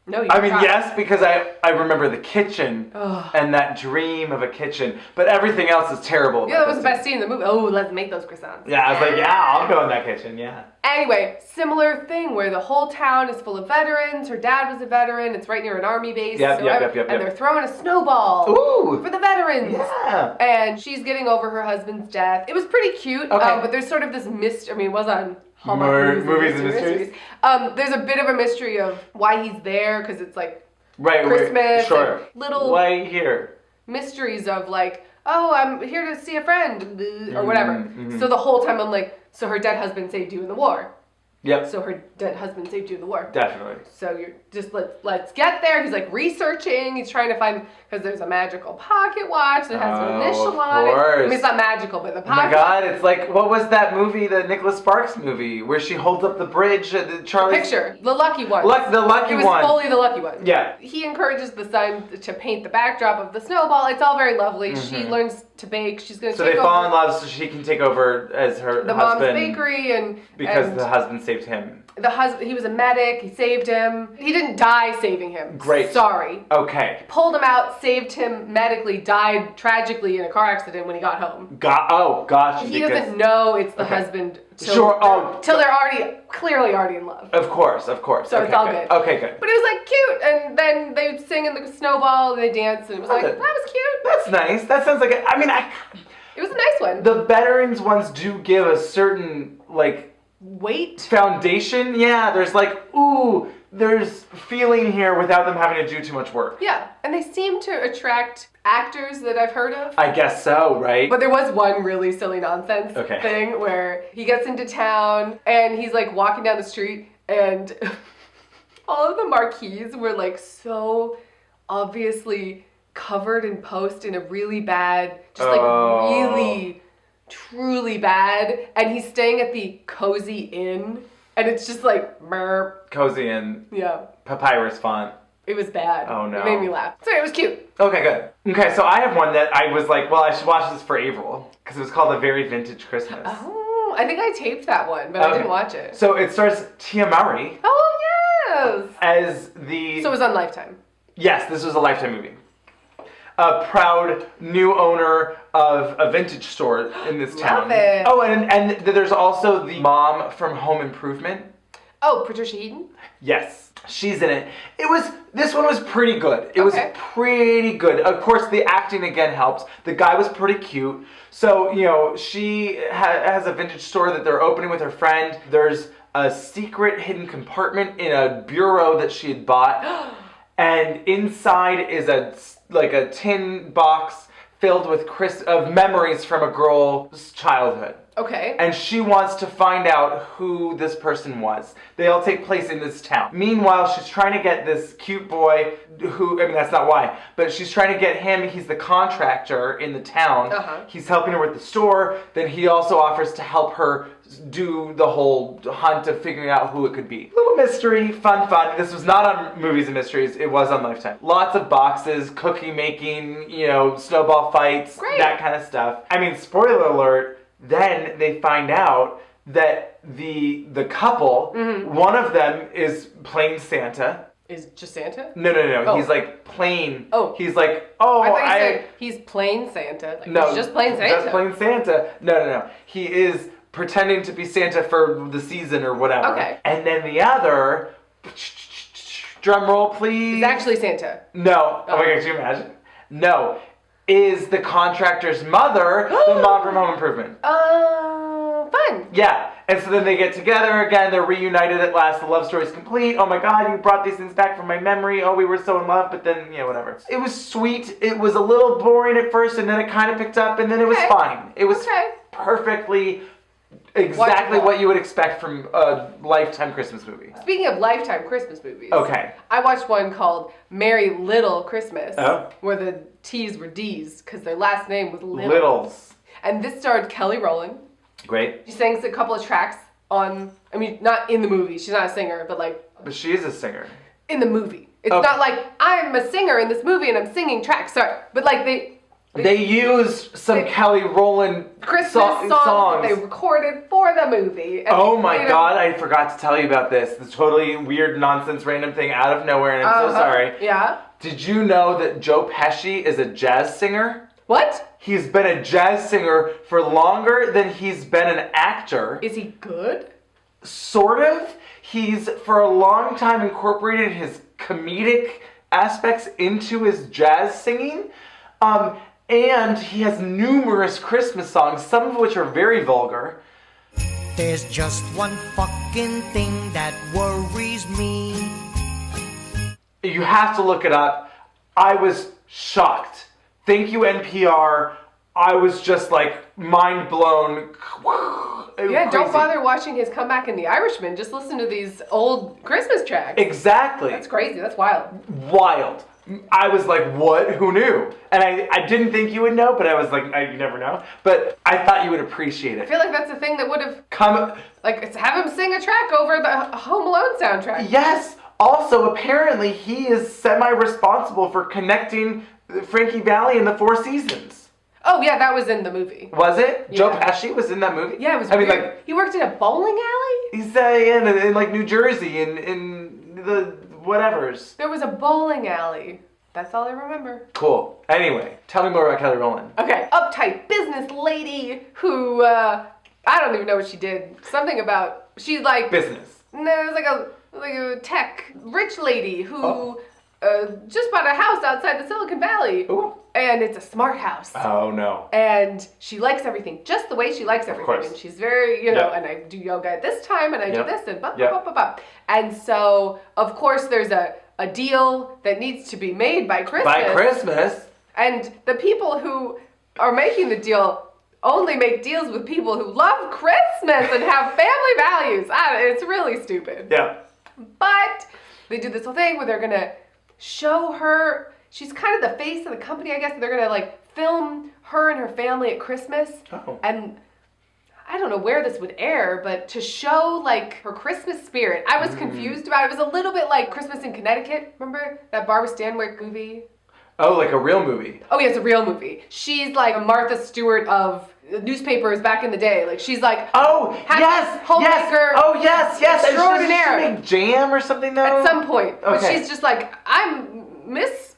No, you I mean, forgot. yes, because I remember the kitchen and that dream of a kitchen, but everything else is terrible. Yeah, that was the best scene in the movie. Oh, let's make those croissants. Yeah, I was like, yeah, I'll go in that kitchen, yeah. Anyway, similar thing where the whole town is full of veterans. Her dad was a veteran. It's right near an army base. Yep. And they're throwing a snowball for the veterans. Yeah. And she's getting over her husband's death. It was pretty cute, but there's sort of this mystery. I mean, it was on Hallmark movies and mysteries. There's a bit of a mystery of why he's there, because it's like Right, Christmas. Sure. And little Why here? mysteries of like, oh, I'm here to see a friend, or whatever. So the whole time I'm like, so her dead husband saved you in the war. Yep. So her dead husband saved you in the war. Definitely. So you're just, let's get there. He's like researching. He's trying to find, because there's a magical pocket watch that has an initial on it. I mean, it's not magical, but the Oh pocket. my God, it's like, what was that movie, the Nicholas Sparks movie, where she holds up the bridge at the Charlie... Picture, the lucky one. The lucky one. It was fully the lucky one. Yeah. He encourages the son to paint the backdrop of the snowball. It's all very lovely. She learns to bake. She's going to So take they over fall in love so she can take over as her the husband. mom's bakery and Because the husband saved him. The husband, he was a medic. He saved him. He didn't die saving him. Great. Sorry. Okay. Pulled him out, saved him medically, died tragically in a car accident when he got home. Gotcha. He doesn't know it's the husband till they're clearly already in love. Of course. So it's all good. Okay, good. But it was like cute, and then they would sing in the snowball, and they danced, and it was like, that was cute. That's nice. That sounds like it was a nice one. The veterans ones do give a certain, like... weight? Foundation? Yeah, there's like, ooh, there's feeling here without them having to do too much work. Yeah, and they seem to attract actors that I've heard of. I guess so, right? But there was one really silly nonsense thing where he gets into town and he's like walking down the street and all of the marquees were like so obviously covered in post in a really bad, just like really, truly bad. And he's staying at the Cozy Inn and it's just like, merp. Cozy Inn. Yeah. Papyrus font. It was bad. Oh no. It made me laugh. Sorry, it was cute. Okay, good. Okay, so I have one that I was like, well, I should watch this for Avaryl because it was called A Very Vintage Christmas. Oh, I think I taped that one, but I didn't watch it. So it stars Tia Mowry. Oh, yes! As the... So it was on Lifetime. Yes, this was a Lifetime movie. A proud new owner of a vintage store in this town. Love it. Oh, and there's also the mom from Home Improvement. Oh, Patricia Heaton? Yes, she's in it. This one was pretty good. It was pretty good. Of course, the acting again helps. The guy was pretty cute. So, you know, she has a vintage store that they're opening with her friend. There's a secret hidden compartment in a bureau that she had bought. And inside is a tin box filled with memories from a girl's childhood. Okay. And she wants to find out who this person was. They all take place in this town. Meanwhile, she's trying to get this cute boy who, I mean, that's not why, but she's trying to get him. He's the contractor in the town. He's helping her with the store. Then he also offers to help her do the whole hunt of figuring out who it could be. Little mystery, fun. This was not on Movies and Mysteries. It was on Lifetime. Lots of boxes, cookie making, snowball fights, that kind of stuff. I mean, spoiler alert, then they find out that the couple, one of them is plain Santa. Is just Santa? No. Oh. He's like plain. Oh. He's like, I thought you said he's plain Santa. Like, no, he's just plain Santa. Just plain Santa. No. He is pretending to be Santa for the season or whatever. Okay. And then the other drum roll please. It's actually Santa. No. Oh my God, can you imagine? No. Is the contractor's mother the mom from Home Improvement. Fun. Yeah. And so then they get together again. They're reunited at last. The love story's complete. Oh my God, you brought these things back from my memory. Oh, we were so in love. But then, whatever. It was sweet. It was a little boring at first, and then it kind of picked up, and then it was fine. It was perfectly exactly what you would expect from a Lifetime Christmas movie. Speaking of Lifetime Christmas movies. Okay. I watched one called Merry Little Christmas. Oh. Where the T's were D's because their last name was Little. Littles. And this starred Kelly Rowland. Great. She sings a couple of tracks not in the movie. She's not a singer, but like. But she is a singer. In the movie. It's not like, I'm a singer in this movie and I'm singing tracks. Sorry. But like they used some Kelly Rowland Christmas songs that they recorded for the movie. Oh my God, I forgot to tell you about this. This totally weird, nonsense, random thing out of nowhere, and I'm so sorry. Yeah? Did you know that Joe Pesci is a jazz singer? What? He's been a jazz singer for longer than he's been an actor. Is he good? Sort of. He's, for a long time, incorporated his comedic aspects into his jazz singing. And he has numerous Christmas songs, some of which are very vulgar. There's just one fucking thing that worries me. You have to look it up. I was shocked. Thank you, NPR. I was just like mind blown. Yeah, don't bother watching his comeback in The Irishman. Just listen to these old Christmas tracks. Exactly. That's crazy. That's wild. Wild. I was like, what? Who knew? And I didn't think you would know, but I was like, you never know. But I thought you would appreciate I it. feel like that's the thing that would have come. Like, have him sing a track over the Home Alone soundtrack. Yes. Also, apparently, he is semi-responsible for connecting Frankie Valli and the Four Seasons. Oh, yeah, that was in the movie. Was it? Yeah. Joe Pesci was in that movie? Yeah, it was weird. Like, he worked in a bowling alley? He's in like New Jersey, in the whatevers. There was a bowling alley. That's all I remember. Cool. Anyway, tell me more about Kelly Rowland. Okay, uptight business lady who, I don't even know what she did. Something about, she's like... Business. No, it was like a tech rich lady who just bought a house outside the Silicon Valley. Ooh. And it's a smart house. Oh, no. And she likes everything just the way she likes everything. Of course. And she's very, and I do yoga at this time, and I do this, and blah, Yep. blah, blah, blah. And so, of course, there's a deal that needs to be made by Christmas. By Christmas? And the people who are making the deal only make deals with people who love Christmas and have family values. It's really stupid. Yeah. But they do this whole thing where they're going to show her... She's kind of the face of the company, I guess. They're going to, like, film her and her family at Christmas. Oh. And I don't know where this would air, but to show, like, her Christmas spirit. I was confused about it. It was a little bit like Christmas in Connecticut. Remember that Barbara Stanwyck movie? Oh, like a real movie. Oh, yeah, it's a real movie. She's like a Martha Stewart of newspapers back in the day. Like, she's like... Oh, yes! Homemaker. Yes. Oh, yes, yes. Extraordinaire. Does she make jam or something, though? At some point. Okay. But she's just like, I'm Miss...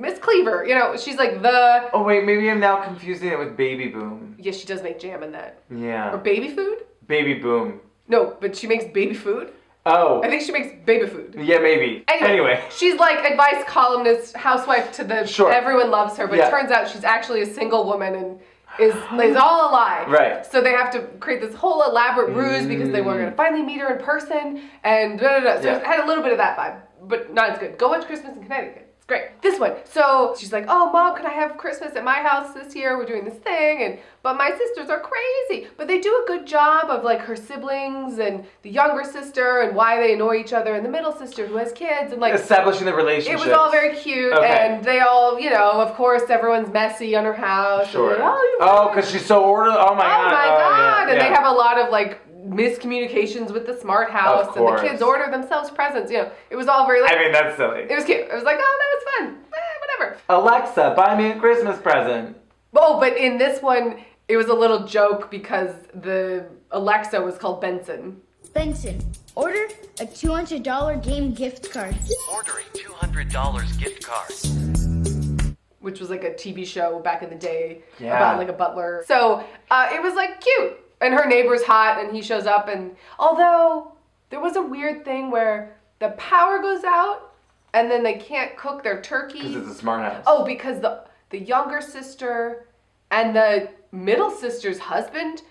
Miss Cleaver, she's like the... Oh, wait, maybe I'm now confusing it with Baby Boom. Yeah, she does make jam in that. Yeah. Or baby food? Baby Boom. No, but she makes baby food? Oh. I think she makes baby food. Yeah, maybe. Anyway. She's like advice columnist, housewife to the... Sure. Everyone loves her, but it turns out she's actually a single woman and is all a lie. Right. So they have to create this whole elaborate ruse because they were going to finally meet her in person and blah, blah, blah. So it had a little bit of that vibe, but not as good. Go watch Christmas in Connecticut. Great. This one. So she's like, oh, Mom, can I have Christmas at my house this year? We're doing this thing. But my sisters are crazy. But they do a good job of like her siblings and the younger sister and why they annoy each other and the middle sister who has kids and like establishing the relationship. It was all very cute. Okay. And they all, of course, everyone's messy on her house. Sure. And like, oh, because she's so orderly. Oh my God. Oh my God. Yeah, and they have a lot of like miscommunications with the smart house and the kids order themselves presents. It was all very like... I mean, that's silly. It was cute. I was like, oh, that was fun. Whatever. Alexa, buy me a Christmas present. Oh, but in this one, it was a little joke because the Alexa was called Benson. Benson, order a $200 game gift card. Order a $200 gift card. Which was like a TV show back in the day about like a butler. So it was like cute. And her neighbor's hot and he shows up and although there was a weird thing where the power goes out, and then they can't cook their turkey. Because it's a smart house. Oh, because the younger sister and the middle sister's husband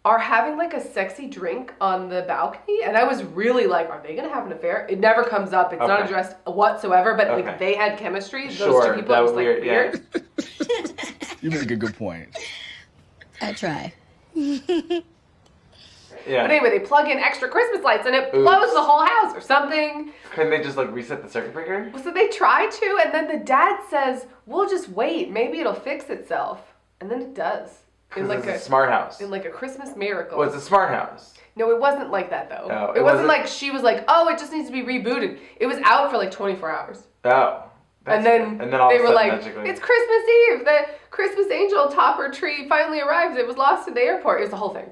are having like a sexy drink on the balcony, and I was really like, are they gonna have an affair? It never comes up. It's not addressed whatsoever, but like they had chemistry. Those two people, that it was was like weird. You make a good point. I try. Yeah. But anyway, they plug in extra Christmas lights and it blows the whole house or something. Couldn't they just like reset the circuit breaker? So they try to, and then the dad says, we'll just wait. Maybe it'll fix itself. And then it does. Because it's a smart house. In like a Christmas miracle. Well, it's a smart house. No, it wasn't like that though. No, it wasn't like she was like, oh, it just needs to be rebooted. It was out for like 24 hours. Oh. And then all they of a were sudden, like, magically. it's Christmas Eve. The Christmas angel topper tree finally arrives. It was lost in the airport. It was the whole thing.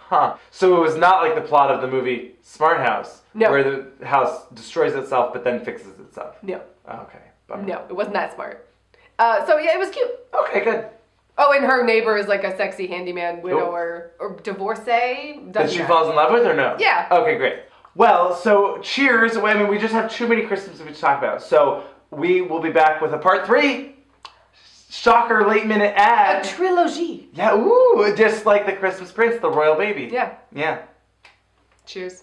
Huh. So it was not like the plot of the movie Smart House, No. where the house destroys itself but then fixes itself. No. Oh, okay. Bummer. No, it wasn't that smart. So yeah, it was cute. Okay, good. Oh, and her neighbor is like a sexy handyman widower or divorcee. That she falls in love with or no? Yeah. Okay, great. Well, so cheers. I mean, we just have too many Christmas movies to talk about. So we will be back with a part 3. Shocker, late minute ad. A trilogy. Yeah, ooh, just like the Christmas Prince, the royal baby. Yeah. Yeah. Cheers.